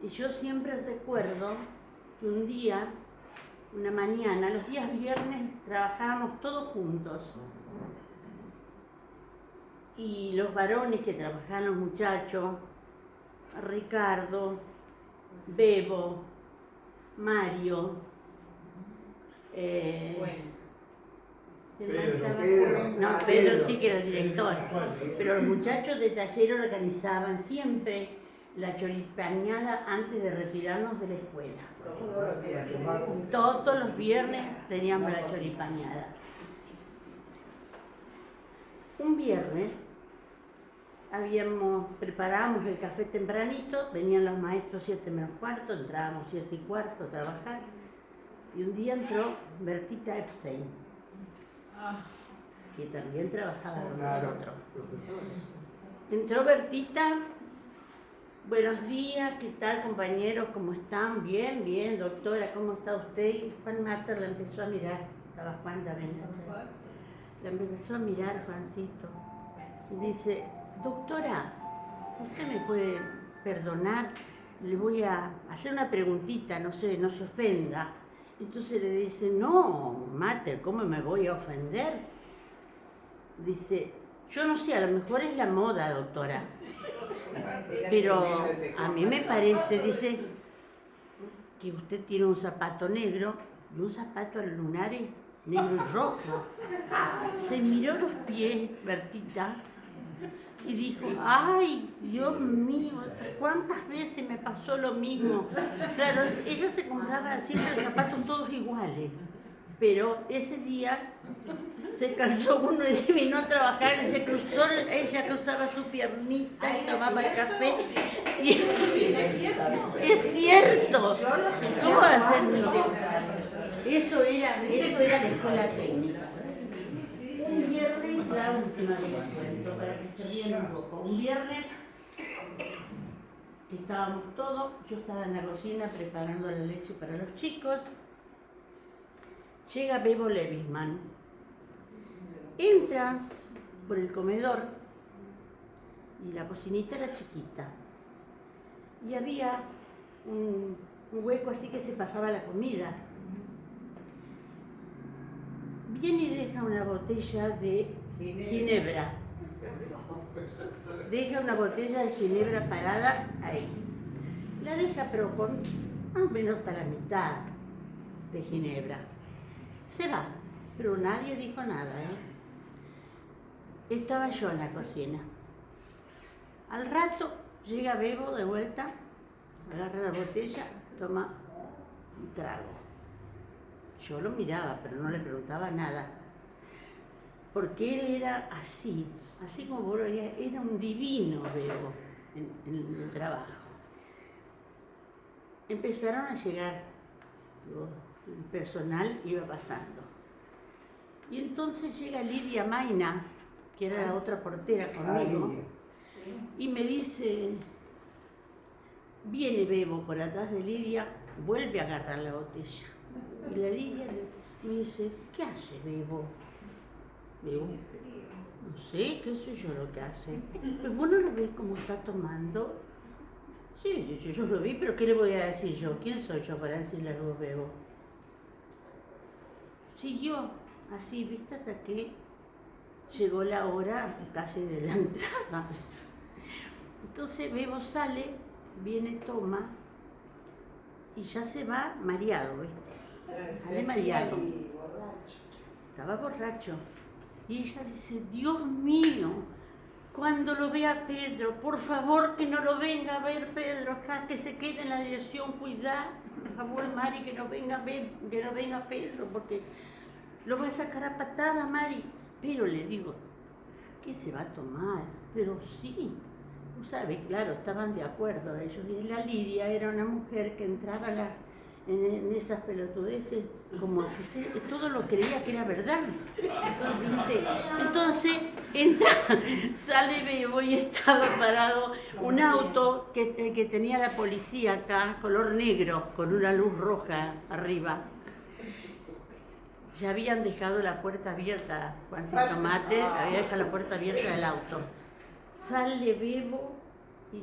Y yo siempre recuerdo que un día, una mañana, los días viernes trabajábamos todos juntos. Y los varones que trabajaban, los muchachos, Ricardo, Bebo, Mario, Pedro sí que era el director, pero los muchachos de taller organizaban siempre la choripaneada antes de retirarnos de la escuela. Todos los viernes teníamos la choripaneada. Un viernes preparábamos el café tempranito, venían los maestros 7 menos cuarto, entrábamos 7 y cuarto a trabajar, y un día entró Bertita Epstein, que también trabajaba con nosotros. Entró Bertita, buenos días, ¿qué tal compañeros? ¿Cómo están? Bien, bien, doctora, ¿cómo está usted? Y Juan Mater la empezó a mirar, estaba Juan también. La empezó a mirar, Juancito, y dice, doctora, ¿usted me puede perdonar? Le voy a hacer una preguntita, no sé, no se ofenda. Entonces le dice, no, Mater, ¿cómo me voy a ofender? Dice, yo no sé, a lo mejor es la moda, doctora, pero a mí me parece, dice, que usted tiene un zapato negro y un zapato a los lunares negro y rojo. Se miró los pies, Bertita, y dijo, ay, Dios mío, ¿cuántas veces me pasó lo mismo? Claro, ella se compraba siempre los zapatos todos iguales, pero ese día se calzó uno y vino a trabajar y se cruzó, ella cruzaba su piernita y tomaba el café. Y, es cierto, ¿cómo va a ser? Eso era la escuela técnica. Un viernes, la última vez, para que se rían un poco. Un viernes que estábamos todos, yo estaba en la cocina preparando la leche para los chicos. Llega Bebo Levisman. Entra por el comedor y la cocinita era chiquita. Y había un hueco así que se pasaba la comida. Viene y deja una botella de ginebra. Deja una botella de ginebra parada ahí. La deja pero con más o menos hasta la mitad de ginebra. Se va, pero nadie dijo nada, Estaba yo en la cocina. Al rato llega Bebo de vuelta, agarra la botella, toma un trago. Yo lo miraba, pero no le preguntaba nada. Porque él era así como vos lo veías, era un divino Bebo en el trabajo. Empezaron a llegar, el personal iba pasando. Y entonces llega Lidia Maina, que era la otra portera conmigo, y me dice, viene Bebo por atrás de Lidia, vuelve a agarrar la botella. Y la Lidia me dice, ¿qué hace Bebo? Digo, no sé, qué sé yo lo que hace. Pues vos no lo ves cómo está tomando. Sí, yo lo vi, pero ¿qué le voy a decir yo? ¿Quién soy yo para decirle algo a Bebo? Siguió así, viste, hasta que llegó la hora casi de la entrada. Entonces Bebo sale, viene, toma, y ya se va mareado, ¿viste? Sale mareado. Estaba borracho. Y ella dice, Dios mío, cuando lo vea Pedro, por favor que no lo venga a ver Pedro acá, que se quede en la dirección, cuidado, por favor Mari, que no venga Pedro, porque lo va a sacar a patada, Mari. Pero le digo, ¿qué se va a tomar? Pero sí, tú sabes, claro, estaban de acuerdo ellos. Y la Lidia era una mujer que entraba en esas pelotudeces, como que todo lo creía que era verdad, ¿viste? Entonces entra, sale Bebo y estaba parado un auto que tenía la policía acá, color negro, con una luz roja arriba. Ya habían dejado la puerta abierta, Juancito Mate, había dejado la puerta abierta del auto. Sale Bebo y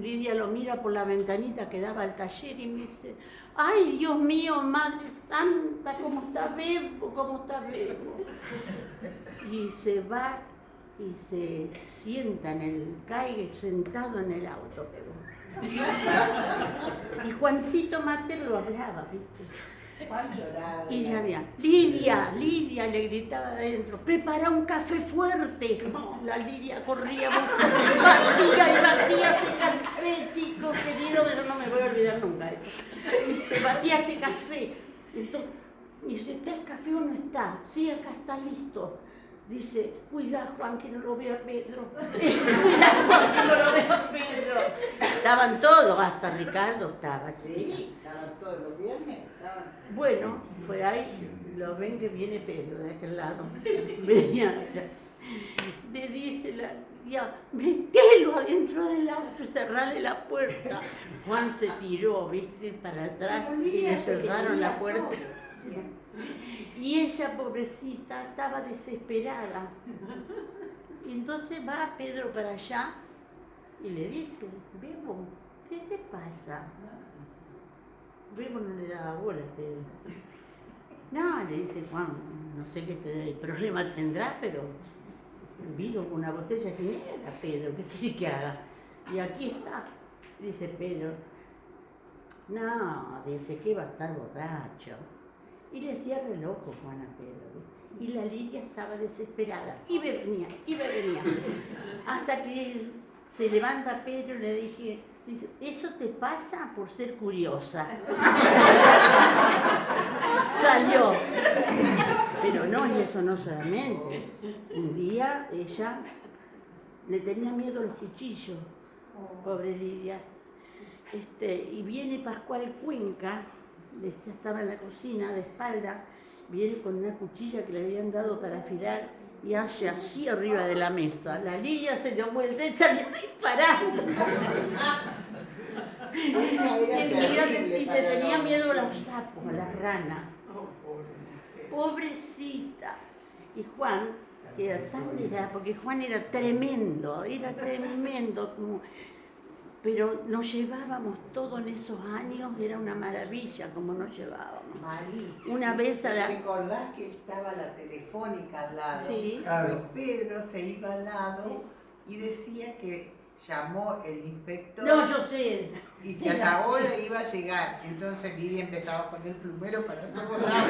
Lidia lo mira por la ventanita que daba al taller y me dice, ¡ay, Dios mío, Madre Santa, cómo está Bebo, cómo está Bebo! Y se va y se sienta cae sentado en el auto, Bebo. Y Juancito Mate lo hablaba, ¿viste? Juan lloraba. Y ya había, Lidia, le gritaba adentro, prepara un café fuerte. No, la Lidia corría, batía ese café, chicos queridos, que yo no me voy a olvidar nunca eso. Batía ese café. Entonces, dice, ¿está el café o no está? Sí, acá está listo. Dice, cuidado Juan, que no lo vea Pedro. Cuidado Juan, que no lo vea Pedro. Estaban todos, hasta Ricardo estaba. Sí, estaban todos los viernes. Bueno, por ahí lo ven que viene Pedro de aquel lado. Venía allá. Le dice la tía, metelo adentro del auto y cerrale la puerta. Juan se tiró, viste, para atrás y le cerraron la puerta. Y ella, pobrecita, estaba desesperada. Y entonces va Pedro para allá y le dice, Bebo, ¿qué te pasa? Bebo no le daba bola a Pedro. No, le dice Juan, no sé qué problema tendrá, pero vino con una botella que era Pedro, ¿qué quiere que haga? Y aquí está, dice Pedro. No, dice que iba a estar borracho. Y le decía re loco Juan a Pedro, ¿viste? Y la Lidia estaba desesperada. Y me venía. Hasta que se levanta Pedro y le dice, eso te pasa por ser curiosa. Salió. Pero no, y eso no solamente. Un día ella le tenía miedo a los cuchillos, pobre Lidia. Y viene Pascual Cuenca, estaba en la cocina de espalda, viene con una cuchilla que le habían dado para afilar y hace así arriba de la mesa. La Lidia se dio vuelta y salió disparando. Y te tenía miedo a los sapos, a las ranas. Pobrecita. Y Juan, que era porque Juan era tremendo, pero nos llevábamos todo en esos años, era una maravilla como nos llevábamos. Malísimo. Una vez a la... ¿Recordás que estaba la telefónica al lado? Sí. Claro. Pedro se iba al lado y decía que llamó el inspector. No, yo sé. Y que a la hora iba a llegar. Entonces Lidia empezaba a poner plumero para todos lados.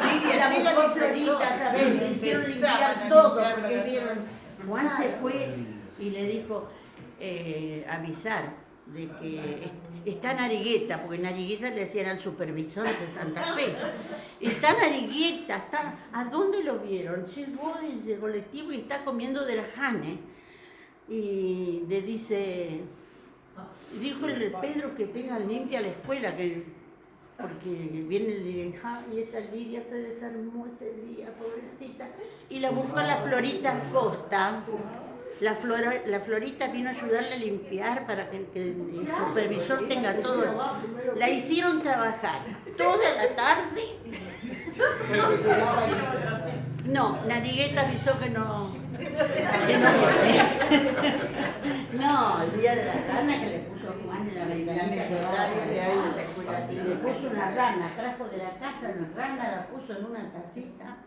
Lidia, llega con el inspector. floritas, a ver, le hicieron Empezaban limpiar a todo, limpiar porque para vieron. todos. Juan se fue y le dijo, avisar de que está en Arigueta, porque en Arigueta le decían al supervisor de Santa Fe. Está en Arigueta, está. ¿A dónde lo vieron? Llegó del colectivo y está comiendo de la Jane. Y le dijo el Pedro que tenga limpia la escuela, que porque viene el día, y esa Lidia se desarmó ese día, pobrecita, y la buscó a la Florita Costa. La Florita vino a ayudarle a limpiar para que el supervisor tenga todo. La hicieron trabajar toda la tarde. No, Narigueta avisó que no No, el día de la rana que le puso Juan en la ventanilla le puso una rana, trajo de la casa una rana, la puso en una tacita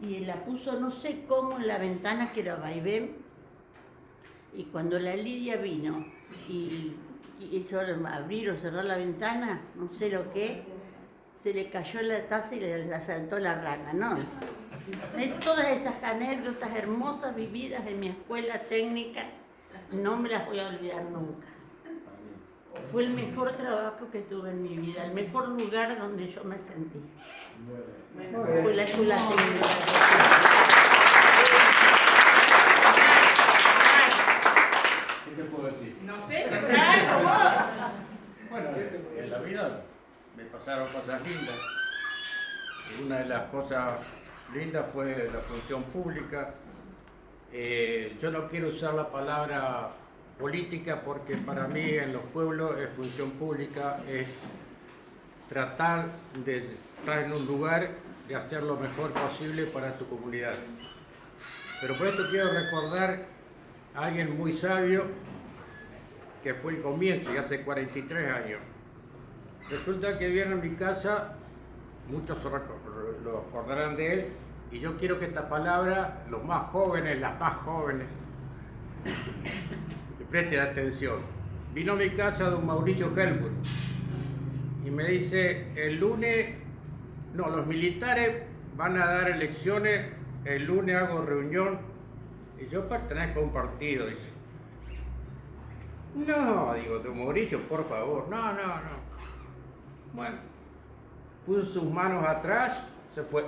y la puso no sé cómo en la ventana que era vaivén. Y cuando la Lidia vino y hizo abrir o cerrar la ventana, no sé lo que, se le cayó la taza y le asaltó la rana, ¿no? Es todas esas anécdotas hermosas vividas en mi escuela técnica, no me las voy a olvidar nunca. Fue el mejor trabajo que tuve en mi vida, el mejor lugar donde yo me sentí. Fue la escuela técnica. ¿Qué te puedo decir? No sé, claro, vos. Bueno, en la vida me pasaron cosas lindas. Y una de las cosas lindas fue la función pública. Yo no quiero usar la palabra política porque para mí en los pueblos función pública es tratar de estar en un lugar de hacer lo mejor posible para tu comunidad. Pero por esto quiero recordar a alguien muy sabio que fue el comienzo, y hace 43 años. Resulta que viene a mi casa, muchos lo acordarán de él, y yo quiero que esta palabra, los más jóvenes, las más jóvenes, le presten atención. Vino a mi casa don Mauricio Helmut y me dice, el lunes, no, los militares van a dar elecciones, el lunes hago reunión, y yo pertenezco a un partido, dice. No, digo, don Mauricio, por favor, no. Bueno, puso sus manos atrás, se fue.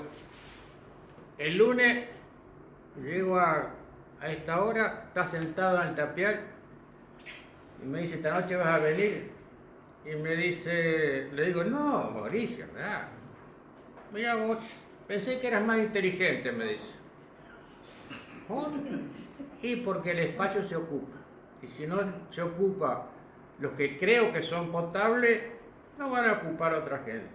El lunes llego a esta hora, está sentado en el tapial y me dice, esta noche vas a venir. Y me dice, le digo, no, Mauricio, ¿verdad? Mira vos, pensé que eras más inteligente, me dice. ¿Por? Y porque el espacio se ocupa. Y si no se ocupa los que creo que son potables, no van a ocupar a otra gente.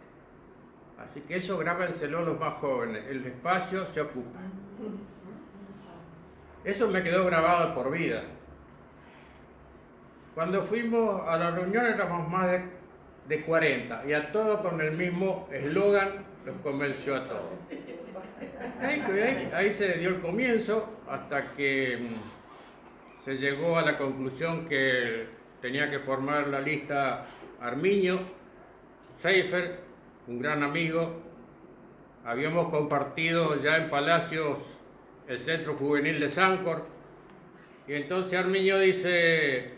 Así que eso grábenselo los más jóvenes, el espacio se ocupa. Eso me quedó grabado por vida. Cuando fuimos a la reunión éramos más de 40 y a todos con el mismo eslogan los convenció a todos. Ahí se dio el comienzo hasta que se llegó a la conclusión que tenía que formar la lista Armiño, Seifer, un gran amigo. Habíamos compartido ya en Palacios el Centro Juvenil de Sancor y entonces Armiño dice,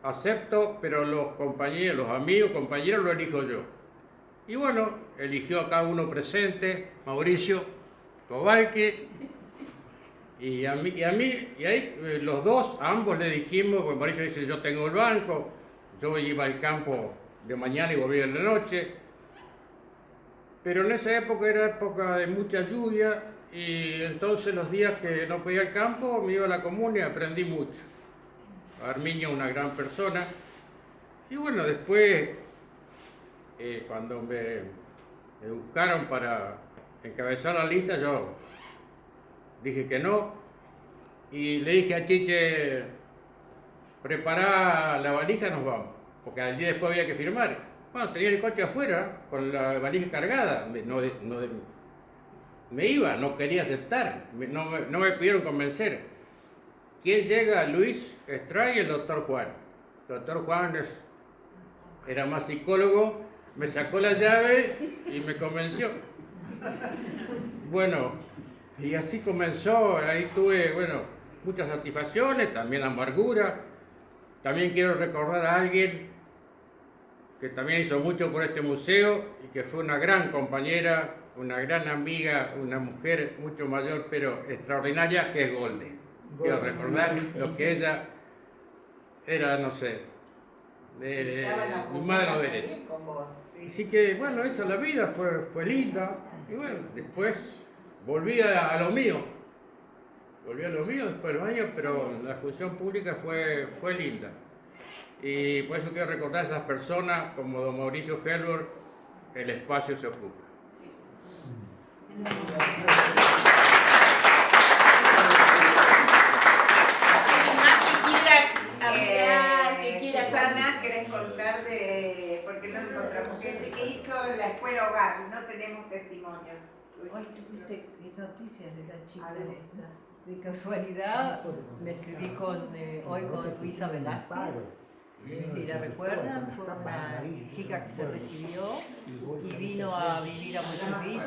acepto, pero los compañeros, los amigos, compañeros lo elijo yo. Y bueno, eligió a cada uno presente, Mauricio, Cobalqui, y ahí los dos, a ambos le dijimos, porque Mauricio dice, yo tengo el banco, yo iba al campo de mañana y volvía en la noche, pero en esa época era época de mucha lluvia, y entonces los días que no podía ir al campo, me iba a la comuna y aprendí mucho. Armiño, una gran persona, y bueno, después, cuando me buscaron para encabezar la lista, yo dije que no, y le dije a Chiche, prepará la valija, nos vamos, porque al día después había que firmar. Bueno, tenía el coche afuera, con la valija cargada, me iba, no quería aceptar, no me pudieron convencer. ¿Quién llega? Luis Estray y el doctor Juan. El doctor Juan era más psicólogo, me sacó la llave y me convenció. Bueno, y así comenzó, ahí tuve, bueno, muchas satisfacciones, también amargura. También quiero recordar a alguien que también hizo mucho por este museo y que fue una gran compañera, una gran amiga, una mujer mucho mayor pero extraordinaria, que es Golde. Quiero recordar lo que ella era, no sé, mi mano derecha. Así que bueno, esa la vida fue linda. Y bueno, después volví a lo mío. Volví a lo mío después de los años, pero la función pública fue linda. Y por eso quiero recordar a esas personas como don Mauricio Helber, el espacio se ocupa. Susana, ¿querés contar de, porque no encontramos gente que hizo la escuela hogar? No tenemos testimonios. Hoy tuviste noticias de la chica esta. De casualidad me escribí hoy con Luisa Velázquez. Si la recuerdan, fue una chica que se recibió y vino a vivir a Monteville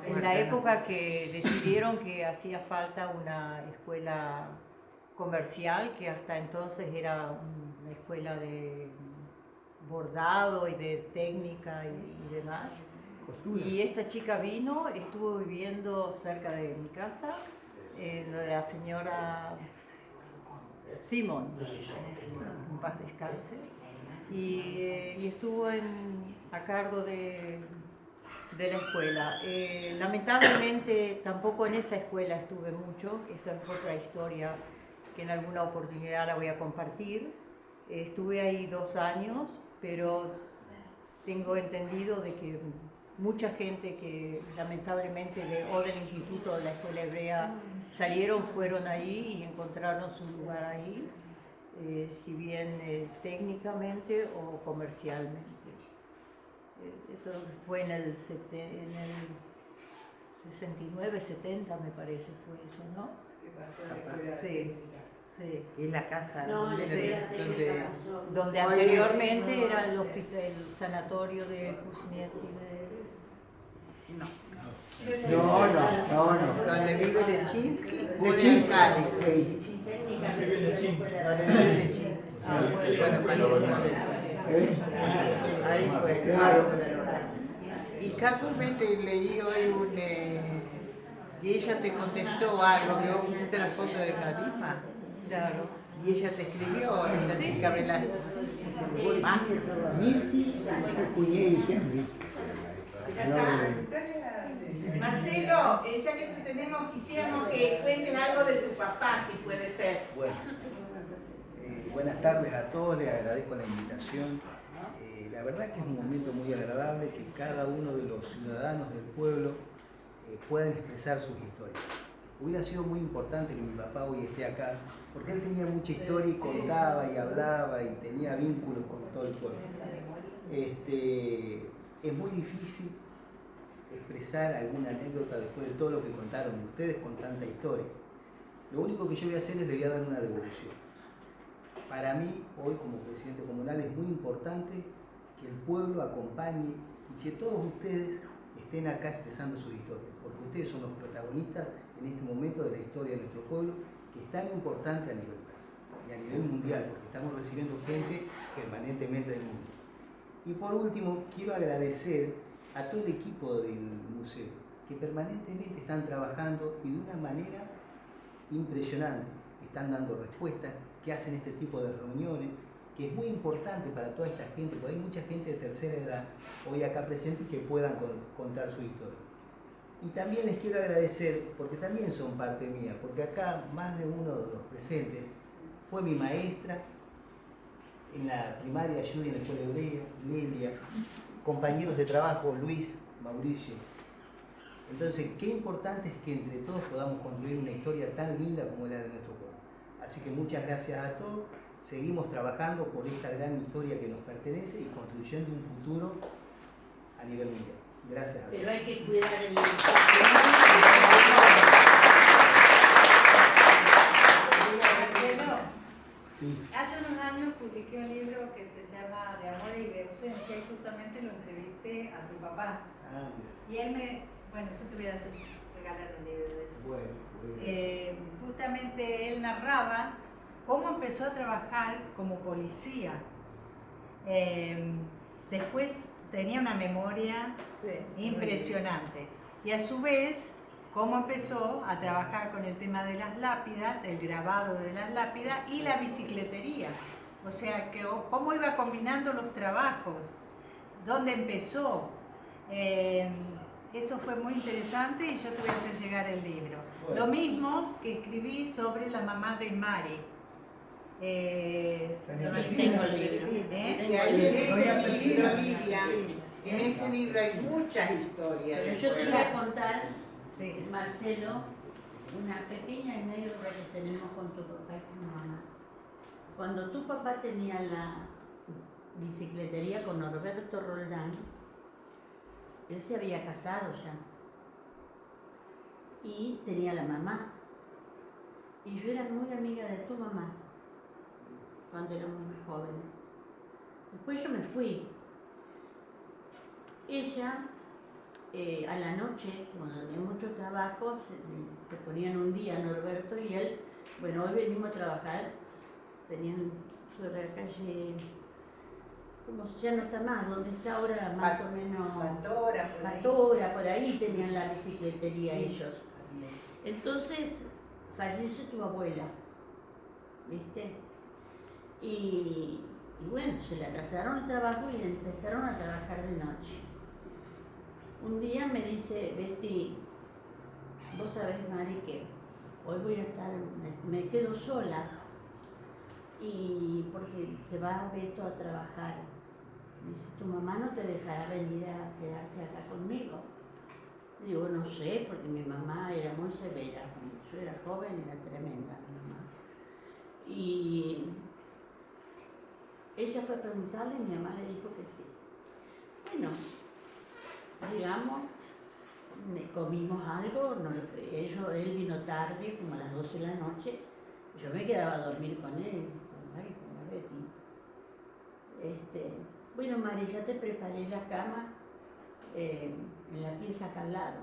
en la época que decidieron que hacía falta una escuela comercial, que hasta entonces era una escuela de bordado y de técnica y demás. Y esta chica vino, estuvo viviendo cerca de mi casa, la señora Simón, en paz descanse, y estuvo a cargo de la escuela. Lamentablemente tampoco en esa escuela estuve mucho, esa es otra historia que en alguna oportunidad la voy a compartir. Estuve ahí 2 años, pero tengo entendido de que mucha gente que lamentablemente del instituto de la escuela hebrea fueron ahí y encontraron su lugar ahí, si bien técnicamente o comercialmente. Eso fue en el 69, 70 me parece, fue eso, ¿no? Sí. Sí. Es la casa donde anteriormente era el hospital, el sanatorio de Kuznetsky. No. Donde vive Lechinsky, Gudiancari. Donde vive Lechinsky. Bueno, falleció Lechinsky. Ahí fue. Y casualmente leí hoy y ella te contestó algo, que vos pusiste la foto de Cadima. Claro. Y ella te escribió, esta chica Velázquez. Más Marcelo, ya que te tenemos, quisiéramos que cuentes algo de tu papá, si puede ser. Bueno, buenas tardes a todos, les agradezco la invitación. La verdad que es un momento muy agradable que cada uno de los ciudadanos del pueblo puedan expresar sus historias. Hubiera sido muy importante que mi papá hoy esté acá, porque él tenía mucha historia y contaba y hablaba y tenía vínculos con todo el pueblo. Es muy difícil expresar alguna anécdota después de todo lo que contaron ustedes con tanta historia. Lo único que yo voy a hacer es le voy a dar una devolución. Para mí, hoy como presidente comunal, es muy importante que el pueblo acompañe y que todos ustedes estén acá expresando sus historias, porque ustedes son los protagonistas en este momento de la historia de nuestro pueblo, que es tan importante a nivel local y a nivel mundial, porque estamos recibiendo gente permanentemente del mundo. Y por último, quiero agradecer a todo el equipo del museo, que permanentemente están trabajando y de una manera impresionante, están dando respuestas, que hacen este tipo de reuniones, que es muy importante para toda esta gente, porque hay mucha gente de tercera edad hoy acá presente y que puedan contar su historia. Y también les quiero agradecer, porque también son parte mía, porque acá más de uno de los presentes fue mi maestra en la primaria Judy en la escuela hebrea, Nelia, compañeros de trabajo Luis, Mauricio. Entonces, qué importante es que entre todos podamos construir una historia tan linda como la de nuestro pueblo. Así que muchas gracias a todos. Seguimos trabajando por esta gran historia que nos pertenece y construyendo un futuro a nivel mundial. Gracias a todos. Pero hay que cuidar el Marcelo, Sí. hace unos años publiqué un libro que se llama De amor y de ausencia y justamente lo entrevisté a tu papá. Ah, Y él bueno, yo te voy a regalar un libro de eso. bueno. Justamente él narraba cómo empezó a trabajar como policía. Después tenía una memoria impresionante. Y a su vez, cómo empezó a trabajar con el tema de las lápidas, el grabado de las lápidas y la bicicletería. O sea, que cómo iba combinando los trabajos, dónde empezó. Eso fue muy interesante y yo te voy a hacer llegar el libro. Bueno. Lo mismo que escribí sobre la mamá de Mari. Tengo el libro. Y ahí en ese libro, Lidia, en ese libro hay muchas historias. Pero yo te voy a contar, Sí. Marcelo, una pequeña anécdota que tenemos con tu papá y con tu mamá. Cuando tu papá tenía la bicicletería con Norberto Roldán, él se había casado ya y tenía la mamá. Y yo era muy amiga de tu mamá cuando éramos muy jóvenes. Después yo me fui. Ella, a la noche, cuando tenía mucho trabajo, se ponían un día Norberto y él, bueno, hoy venimos a trabajar, tenían sobre la calle, como ya no está más, donde está ahora más o menos Pastora, por ahí tenían la bicicletería ellos. Entonces falleció tu abuela, ¿viste? Y bueno, se le atrasaron el trabajo y empezaron a trabajar de noche. Un día me dice, Betty, vos sabés, Mari, que hoy voy a estar, me quedo sola, y porque se va Beto a trabajar. Me dice, tu mamá no te dejará venir a quedarte acá conmigo. Digo, no sé, porque mi mamá era muy severa. Cuando yo era joven era tremenda mi mamá. Y ella fue a preguntarle y mi mamá le dijo que sí. Bueno, llegamos, comimos algo, él vino tarde, como a las 12 de la noche, yo me quedaba a dormir con él, con la Betty. Bueno, Mari, ya te preparé la cama en la pieza acá al lado.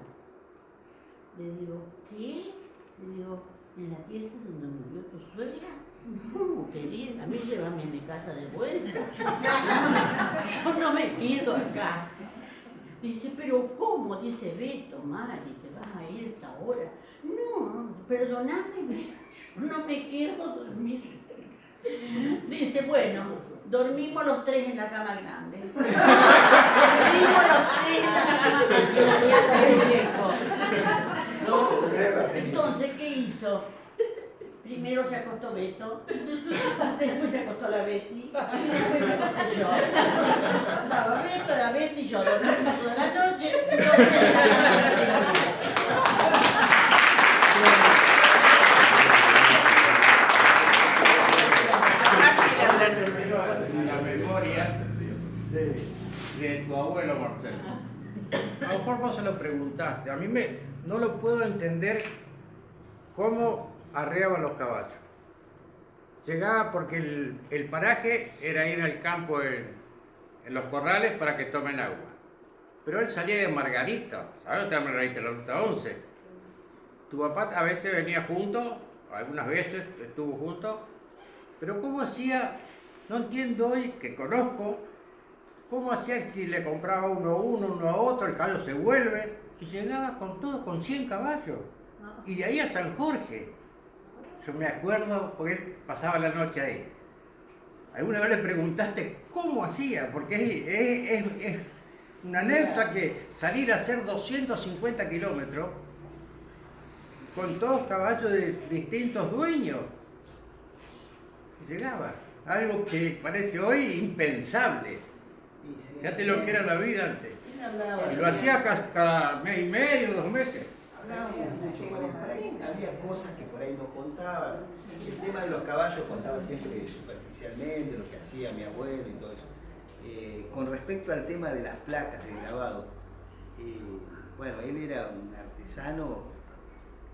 Le digo, ¿qué? Le digo, ¿en la pieza donde murió tu suegra? No, querida, a mí llévame a mi casa de vuelta. Yo no me quedo acá. Dice, ¿pero cómo? Dice, Beto, Mari, te vas a ir a esta hora. No, perdoname, yo no me quedo a dormir. Dice, bueno, dormimos los tres en la cama grande. Dormimos los tres en la cama grande. ¿No? Entonces, ¿qué hizo? Primero se acostó Beto, después se acostó la Betty, y después me acosté yo. Estaba Beto, la Betty y yo dormimos toda la noche. La memoria de tu abuelo Marcelo. A lo mejor vos se lo preguntaste. A mí no lo puedo entender cómo arreaban los caballos. Llegaba porque el paraje era ir al campo en los corrales para que tomen agua. Pero él salía de Margarita, ¿sabes dónde está Margarita? La ruta 11. Tu papá a veces venía junto, algunas veces estuvo junto, pero ¿cómo hacía? No entiendo hoy, que conozco, cómo hacía si le compraba uno a uno a otro, el caballo se vuelve, y llegaba con todo, con 100 caballos, y de ahí a San Jorge. Yo me acuerdo porque él pasaba la noche ahí. ¿Alguna vez le preguntaste cómo hacía? Porque es una anécdota que salir a hacer 250 kilómetros con todos caballos de distintos dueños. Llegaba. Algo que parece hoy impensable. Fíjate lo que era la vida antes. Y lo hacía cada mes y medio, 2 meses. Mucho, por ahí había cosas que por ahí no contaban. El tema de los caballos contaba siempre superficialmente, lo que hacía mi abuelo y todo eso. Con respecto al tema de las placas de grabado, bueno, él era un artesano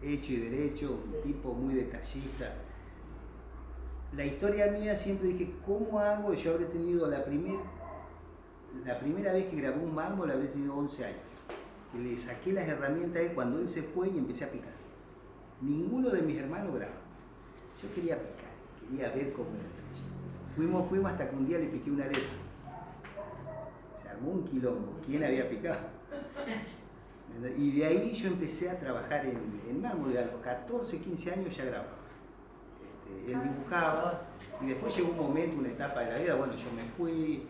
hecho y derecho, un tipo muy detallista. La historia mía siempre dije, ¿cómo hago? Yo habré tenido la primera vez que grabé un mármol, habré tenido 11 años. Que le saqué las herramientas a él cuando él se fue y empecé a picar. Ninguno de mis hermanos graba. Yo quería picar, quería ver cómo era. Fuimos hasta que un día le piqué una arepa. Se armó un quilombo. ¿Quién había picado? Y de ahí yo empecé a trabajar en mármol. A los 14, 15 años ya grababa. él dibujaba y después llegó un momento, una etapa de la vida, bueno, yo me fui,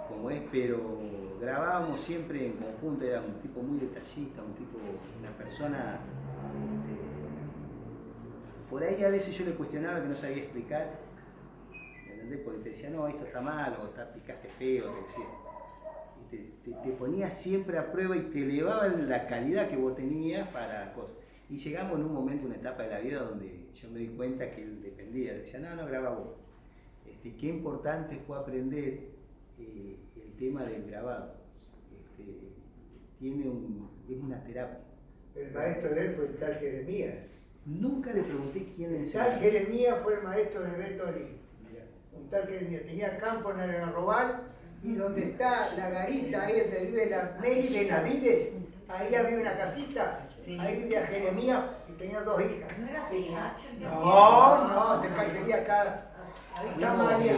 como es, pero grabábamos siempre en conjunto, era un tipo muy detallista, una persona, por ahí a veces yo le cuestionaba que no sabía explicar, ¿me entendés? Porque te decía, no, esto está mal, o picaste feo, te decía. Y te ponía siempre a prueba y te elevaba la calidad que vos tenías para cosas. Y llegamos en un momento, una etapa de la vida donde yo me di cuenta que él dependía, decía, no, graba vos. Qué importante fue aprender el tema del grabado. Es una terapia. El maestro de él fue el tal Jeremías. Nunca le pregunté quién El enseñó. tal Jeremías fue el maestro de Beto Lee. Un tal Jeremías tenía campo en el Arrobal y donde está la garita, ahí donde vive la Mary de Navides, ahí había una casita, ahí vivía Jeremías y tenía 2 hijas. ¿No era así? No, te caería acá. Ahí está María.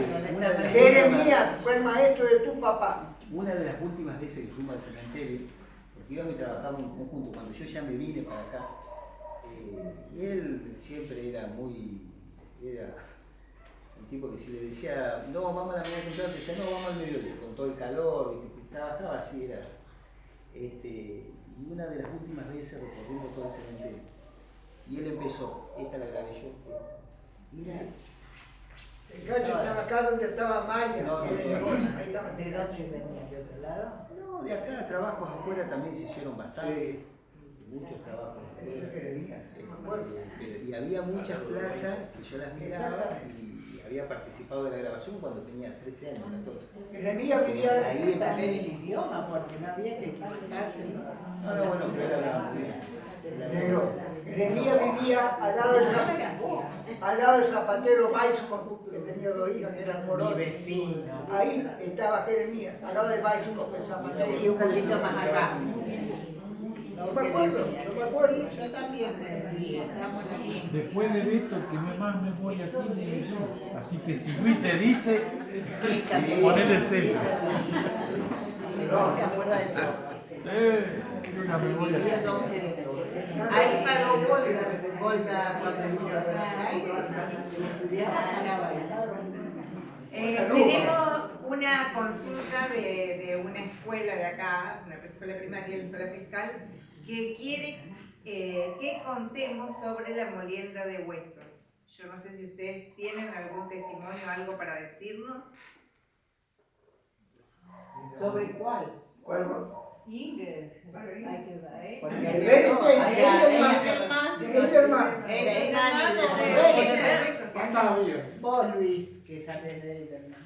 Jeremías fue el maestro de tu papá. Una de las últimas veces que fuimos al cementerio, porque íbamos y trabajábamos en conjunto, cuando yo ya me vine para acá, él siempre era un tipo que si le decía, no, vamos a la mañana temprano, decía, no, vamos al mediodía, con todo el calor, ¿viste? Trabajaba así, era. Y una de las últimas veces recorrimos todo el cementerio. Y él empezó, esta la grabé yo, mira. El cacho estaba acá donde estaba Maya. No, ¿De dónde venía? ¿De otro lado? No, de acá, trabajos afuera también se hicieron bastante. Muchos trabajos. Y había muchas placas que yo las miraba y había participado de la grabación cuando tenía 13 años, 14. Jeremías vivía Ahí también el idioma, porque no había que equivocarse. No, bueno, pero era negro. Jeremías vivía al lado del zapatero Baisco, que tenía 2 hijas que eran morones. Mi vecino. Ahí estaba Jeremías, al lado de Baisco, el zapatero. Sí, un poquito más acá. No me acuerdo. Yo también vi, estamos aquí. Después de Beto, el que más memoria tiene es yo. Así que si Luis te dice, ponele el sello. No se acuerda de todo. Sí, tiene una memoria. Ahí paró Golda cuando vino a Buenos Aires. Estudiaba Tenemos una consulta de una escuela de acá, una escuela primaria y escuela fiscal, que quiere que contemos sobre la molienda de huesos. Yo no sé si ustedes tienen algún testimonio, algo para decirnos. ¿Sobre cuál? ¿Cuál? Inger. Vos, Luis, que sabes de Eidelman.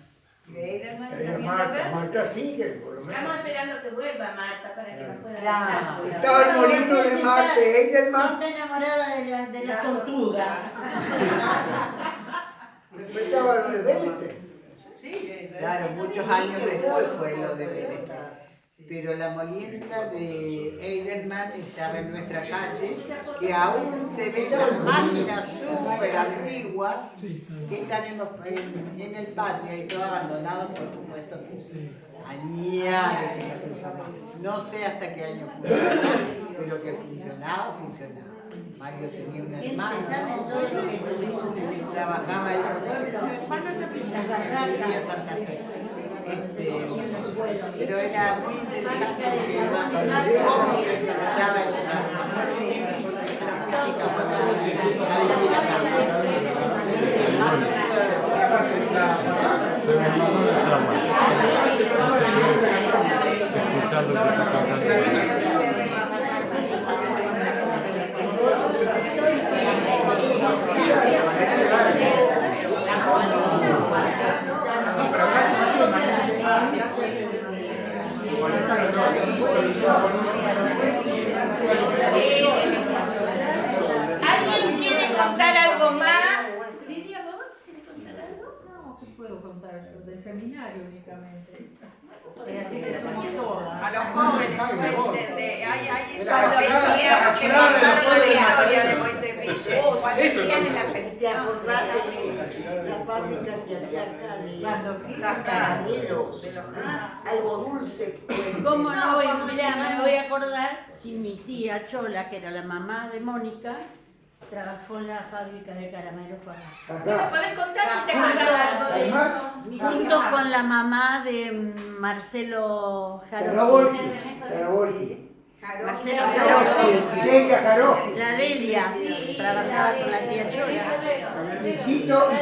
¿De Eidelman también Marta sigue, por lo menos. Estamos esperando que vuelva Marta para que nos pueda Claro. hablar. Estaba el molino de Marta de Eidelman. Está enamorada de las tortugas. Después estaba lo de Benete. Sí, claro, muchos años después fue lo de Benete. Pero la molienda de Eidelman estaba en nuestra calle, que aún se ven las máquinas súper antiguas que están en el patio y todo abandonado, por supuesto. Añares, no sé hasta qué año funcionó, pero que funcionaba. Mario tenía un hermano, ¿no? Trabajaba ahí con él, un hermano también vivía en Santa Fe. Pero era muy interesante el tema, cómo se desarrollaba ese trabajo. Era muy chica cuando vivía acá. ¿Alguien quiere contar algo más? Lidia, ¿vos quieres contar algo? No, ¿qué puedo contar? Del seminario únicamente. Así que somos todas. A los jóvenes, cuenten Era cuando cachorrada, que pasaron de la la historia de Moisés Ville. Cuando hacían en la ¿Te acordás de la fábrica que había acá de Las caramelos? Algo dulce. ¿Cómo no me voy a acordar si mi tía Chola, que era la mamá de Mónica, trabajó en la fábrica de caramelos para... ¿Me podés contar si te acordás algo de eso? Junto con la mamá de Marcelo Carabolti. Marcelo Jarosky. Delia Jarosky. La Delia trabajaba con la tía Chola.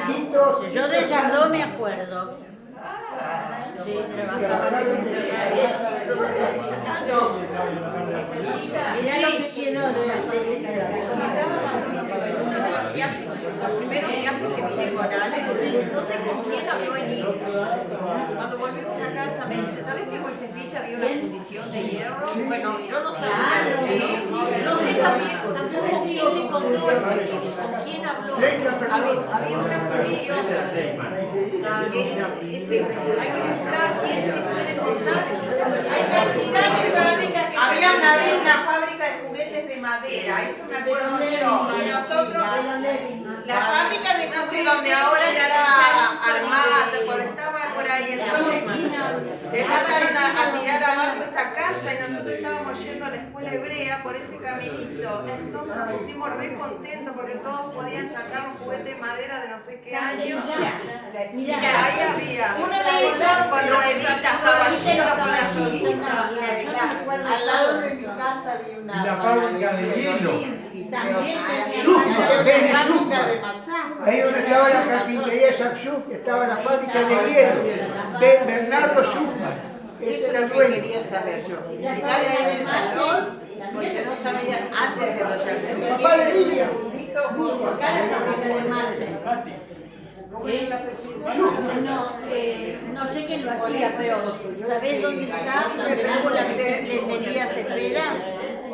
Tito. Yo de Yardó me acuerdo. Sí, trabajaba con mirá lo que quiero de Los primeros viajes que vine con Alex, no sé con quién habló en inglés. Cuando volvimos a casa me dice, ¿sabes que Moisés Villa había una fundición de hierro? Bueno, yo no sabía. No sé tampoco quién le contó eso, con quién habló. Había una fundición. Hay que buscar quién te puede contar. Había una vez una fábrica de juguetes de madera, eso me acuerdo yo. Y nosotros, La fábrica de no sé dónde ahora está armada, cuando estaba por ahí, entonces empezaron a tirar abajo esa casa y nosotros estábamos yendo a la escuela hebrea por ese caminito. Entonces nos pusimos re contentos porque todos podían sacar un juguete de madera de no sé qué año. Ahí había uno de ellos con rueditas, caballitos con las hojitas. Al lado de mi casa había una Y la fábrica de hielo. También Fábrica de machaca. Ahí donde estaba la carpintería Sapsuk, estaba la fábrica de hielo de Bernardo Schumann. Ese era el dueño. Quería saber yo. Llegar a ese salón porque no sabía antes de los Papá de Lidia. No sé quién lo hacía, pero ¿sabés dónde está? Donde hubo la bicicletería Cepeda.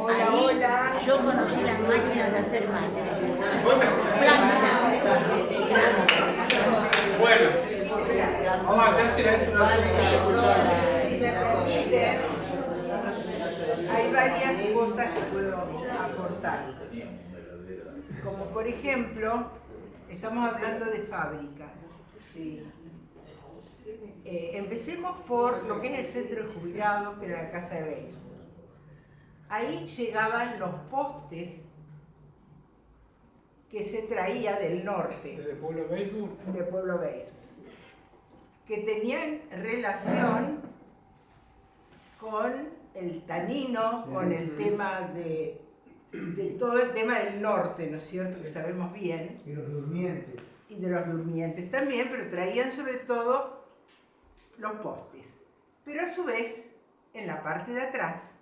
Ahí yo conocí las máquinas de hacer manchas. Planchas. Bueno, vamos a hacer silencio una vez. Si me permiten, hay varias cosas que puedo aportar. Como por ejemplo, estamos hablando de fábricas. ¿Sí? Empecemos por lo que es el centro de jubilados, que era la casa de béisbol. Ahí llegaban los postes que se traía del norte. ¿De Pueblo Béisbol? De Pueblo Béisbol. Que tenían relación con el tanino, con el tema de todo el tema del norte, ¿no es cierto? Que sabemos bien. Y los durmientes. Y de los durmientes también, pero traían sobre todo los postes. Pero a su vez, en la parte de atrás,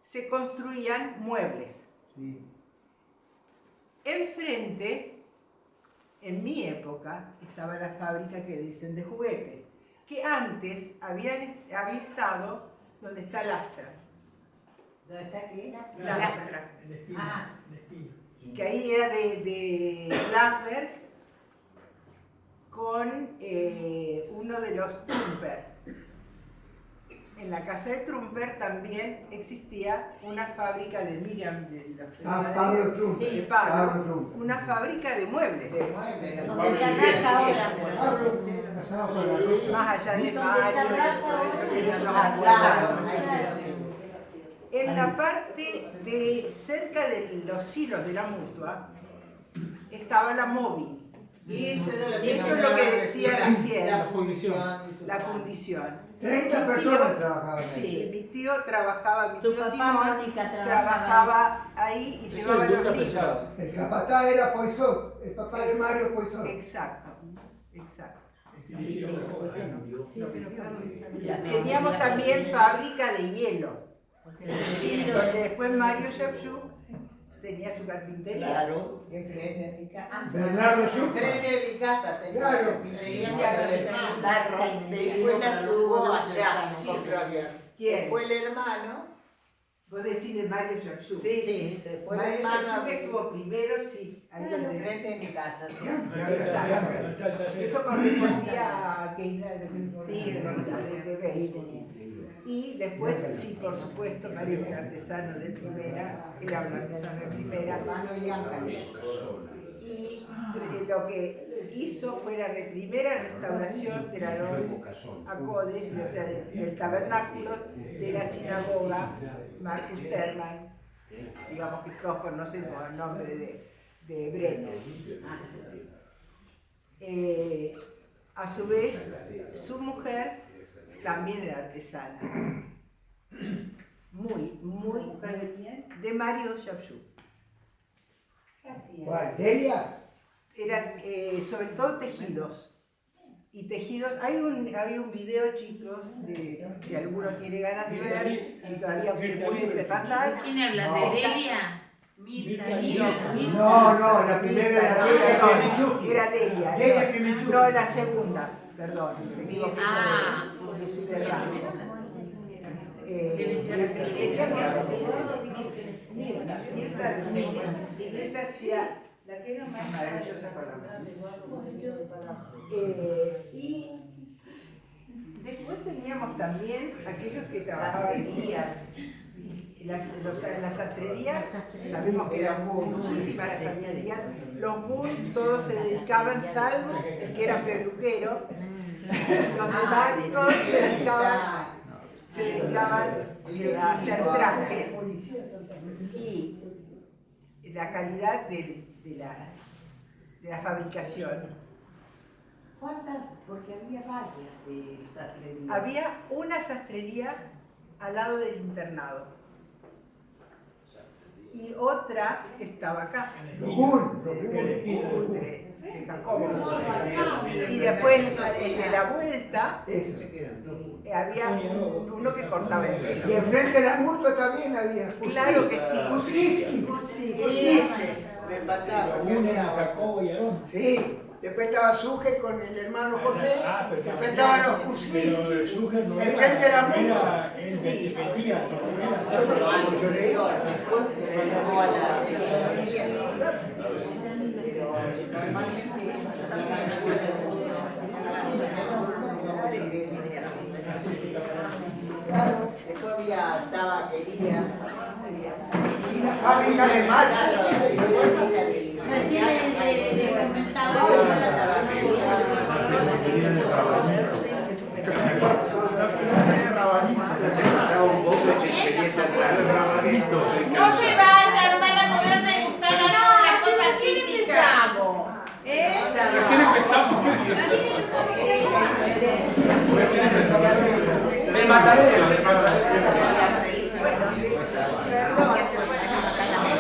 se construían muebles. Sí. Enfrente, en mi época, estaba la fábrica que dicen de juguetes, que antes había estado donde está Lastra. ¿Dónde está aquí? La Lastra. Ah. Que ahí era de Glasberg con uno de los Trumper. En la casa de Trumper también existía una fábrica de Miriam, de la Pablo Trumper. de Pablo, una fábrica de muebles. Más allá de Mario, en la parte de cerca de los hilos de la Mutua estaba la móvil. Y eso es lo que decía recién. La fundición. La fundición. 30 personas trabajaban ahí. Sí, mi tío trabajaba, mi Tu tío papá, Simón Mónica, trabajaba ahí y llevaba los libros. El capataz era Poisot, el papá de Mario Poisot. Exacto, exacto. Teníamos también fábrica de hielo, donde después Mario Shapshu tenía su carpintería. Claro, enfrente de mi casa. Bernardo Schumann. Enfrente de mi casa tenía Claro. carpintería después la tuvo allá, compró allá. ¿Quién? Se fue el hermano. Vos decís de Mario Shapshu. Sí, se fue el Mario hermano. Shapshu estuvo primero, sí. Ahí donde- Enfrente de mi casa, sí. Exacto. Eso correspondía a Keila de béisbol. Y después, sí, por supuesto, Mario es un artesano de primera, era un artesano de primera. Y lo que hizo fue la primera restauración del Aarón a Kodesh, o sea, del tabernáculo de la sinagoga Marcus Terman, digamos que todos conocen con el nombre de Brenner. A su vez, su mujer también era artesana. Muy de Mario Yapchuk. ¿Cuál? ¿Delia? Eran sobre todo tejidos. Y tejidos, había un video, chicos, si alguno tiene ganas de ver, si todavía se puede pasar. ¿Quién habla? ¿De Delia? No, la primera era Delia Kremichuk. Era Delia. Delia Kremichuk. No, la segunda, perdón, me equivoqué. De rango. Y esta hacía la que era más maravillosa para y después teníamos también aquellos que trabajaban las sastrerías, sabemos que eran muchísimas las sastrerías, los Bull todos se dedicaban, salvo el que era peluquero, los demás todos se dedicaban a hacer trajes, y la calidad de la fabricación. ¿Cuántas? Porque había varias sastrerías. Había una sastrería al lado del internado y otra estaba acá, de Jacobo. Y después de la vuelta había uno que cortaba el pelo. Y enfrente de la mutua también había. Claro que sí. Kuczynski. Me empataba. Uno era Jacobo y Aarón. Sí. Después estaba Suger con el hermano José. Después estaban los Kuczynski. Enfrente de la mutua. Él vendía, Después había tabaquería. La fábrica de Macho. Recién le comentaba la tabaquería. No se vayan, van a poder degustar las cosas típicas. Recién empezamos. Del matadero.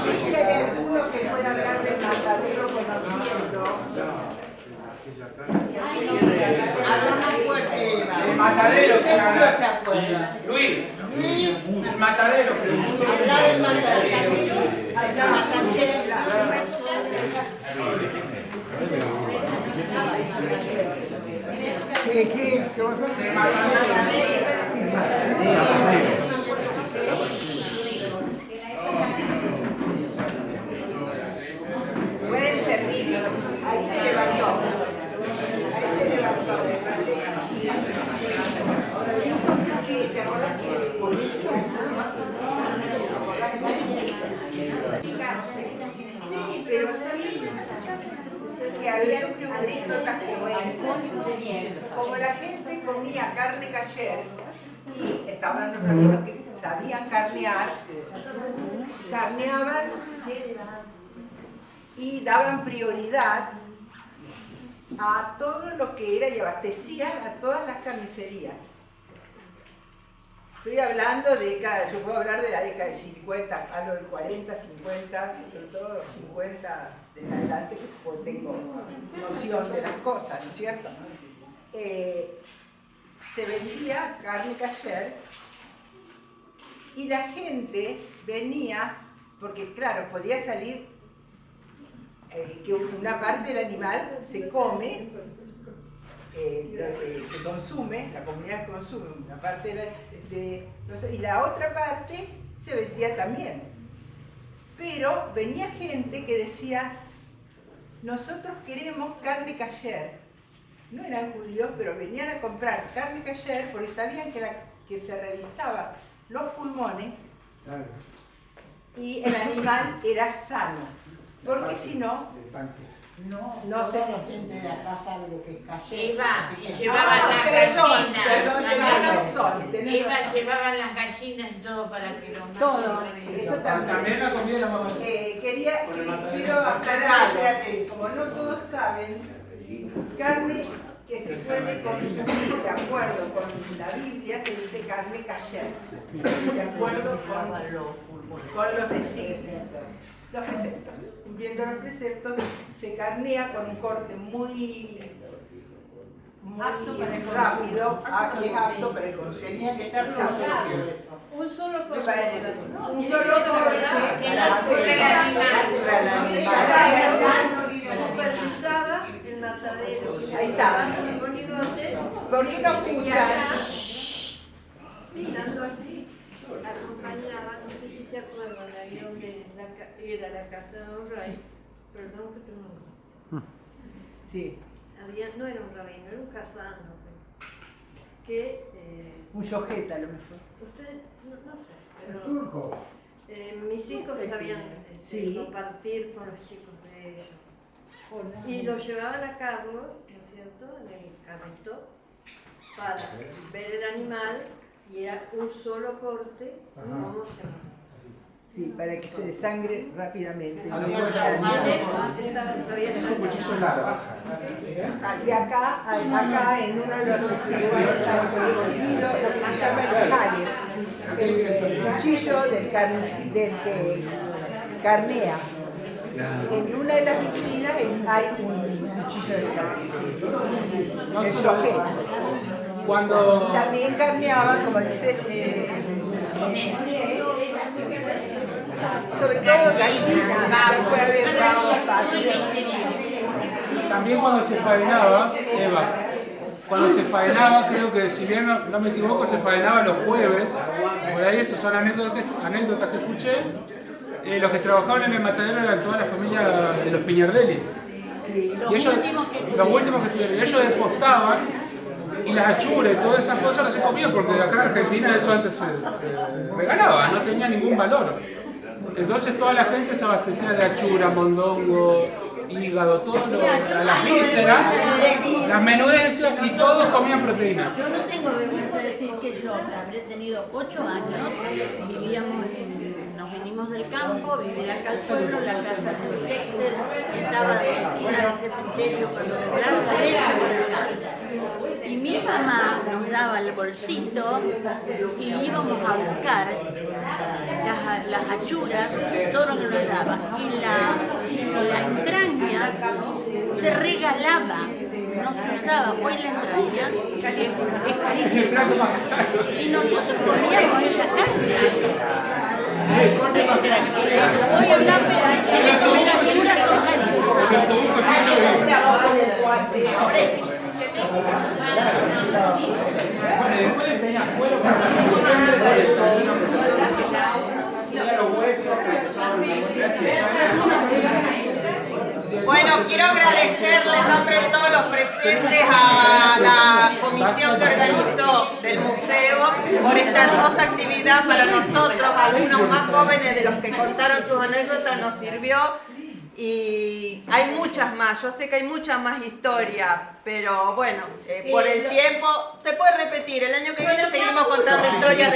Si hay alguno que pueda hablar del matadero conociendo. Habla más fuerte, Eva. El matadero. ¿Quién se acuerda? Luis. El matadero. Habla del matadero. ¿Qué vas a Pueden servir. Ahí se levantó. ¿Te acordás sí, pero sí que había anécdotas como la gente comía carne kasher y estaban los rabinos que sabían carnear, carneaban y daban prioridad a todo lo que era y abastecían a todas las carnicerías. Estoy hablando yo puedo hablar de la década del 50, hablo del 40, 50, sobre todo 50 de adelante, que pues tengo noción de las cosas, ¿no es cierto? Se vendía carne kasher y la gente venía, porque claro, podía salir que una parte del animal se come, se consume, la comunidad consume una parte y la otra parte se vendía también. Pero venía gente que decía, nosotros queremos carne kasher. No eran judíos, pero venían a comprar carne kasher porque sabían que se revisaban los pulmones y el animal era sano. Porque si no, no se gente de acá sabe lo que es calle. Eva, y llevaba la gallina. Perdón, tenés llevaban las gallinas y todo para que los Todo, sí, eso también. la comida de la mamá. Quiero aclarar, fíjate, como no todos saben, carne que se puede consumir de acuerdo con la Biblia se dice carne kasher, de acuerdo con los designios, los preceptos. Cumpliendo los preceptos, se carnea con un corte muy apto para el rápido, que es apto para el consumo. Tenía que estar rosado. Un solo corte. Un solo corte que la cura el animal. Supervisaba el matadero. Ahí está. El monigote. ¿Por qué no escuchas? Estando así, acompañaba, no sé si se acuerdan, ahí donde era la casa de Don Ray. Perdón que te lo... Sí. No era un rabino, era un casán, no sé. Que... Un yojeta a lo mejor. Usted, no sé, pero... mis hijos sabían compartir con los chicos de ellos. Y lo llevaban a cabo, ¿no es cierto?, en el carrito, para ver el animal, y era un solo corte, como se llama. Sí, para que se desangre rápidamente. A lo Y mejor acá, en uno de los lugares está exhibido lo que se llama el hanger, el cuchillo del que carnea. En una de las vitrinas hay un cuchillo de carne. El sujeto. Cuando... También carneaban, como dices, sobre todo gallina, después haber También cuando se faenaba, Eva, cuando se faenaba, creo que si bien no me equivoco, se faenaba los jueves, por ahí esas son anécdotas que escuché, los que trabajaban en el matadero eran toda la familia de los Piñardelli. Y ellos, los últimos que estuvieron, y ellos despostaban, y las achuras y todas esas cosas no se comían, porque acá en Argentina eso antes se regalaba, no tenía ningún valor. Entonces toda la gente se abastecía de achura, mondongo, hígado, todo las vísceras, las menudencias, y todos comían proteína. Yo no tengo vergüenza de decir que yo habré tenido 8 años, nos venimos del campo, vivir acá al pueblo, la casa de Sexer, que estaba de la esquina del cementerio cuando doblaba la derecha por allá. Y mi mamá nos daba el bolsito y íbamos a buscar las achuras, todo lo que nos daba. Y la entraña se regalaba, no se usaba. Hoy la entraña es carísima. Y nosotros comíamos esa carne. Hoy andamos en comer achuras con Bueno, quiero agradecerle en nombre de todos los presentes a la comisión que organizó del museo por esta hermosa actividad para nosotros, algunos más jóvenes de los que contaron sus anécdotas, nos sirvió. Y hay muchas más, yo sé que hay muchas más historias, pero bueno, por el tiempo se puede repetir. El año que viene seguimos contando historias de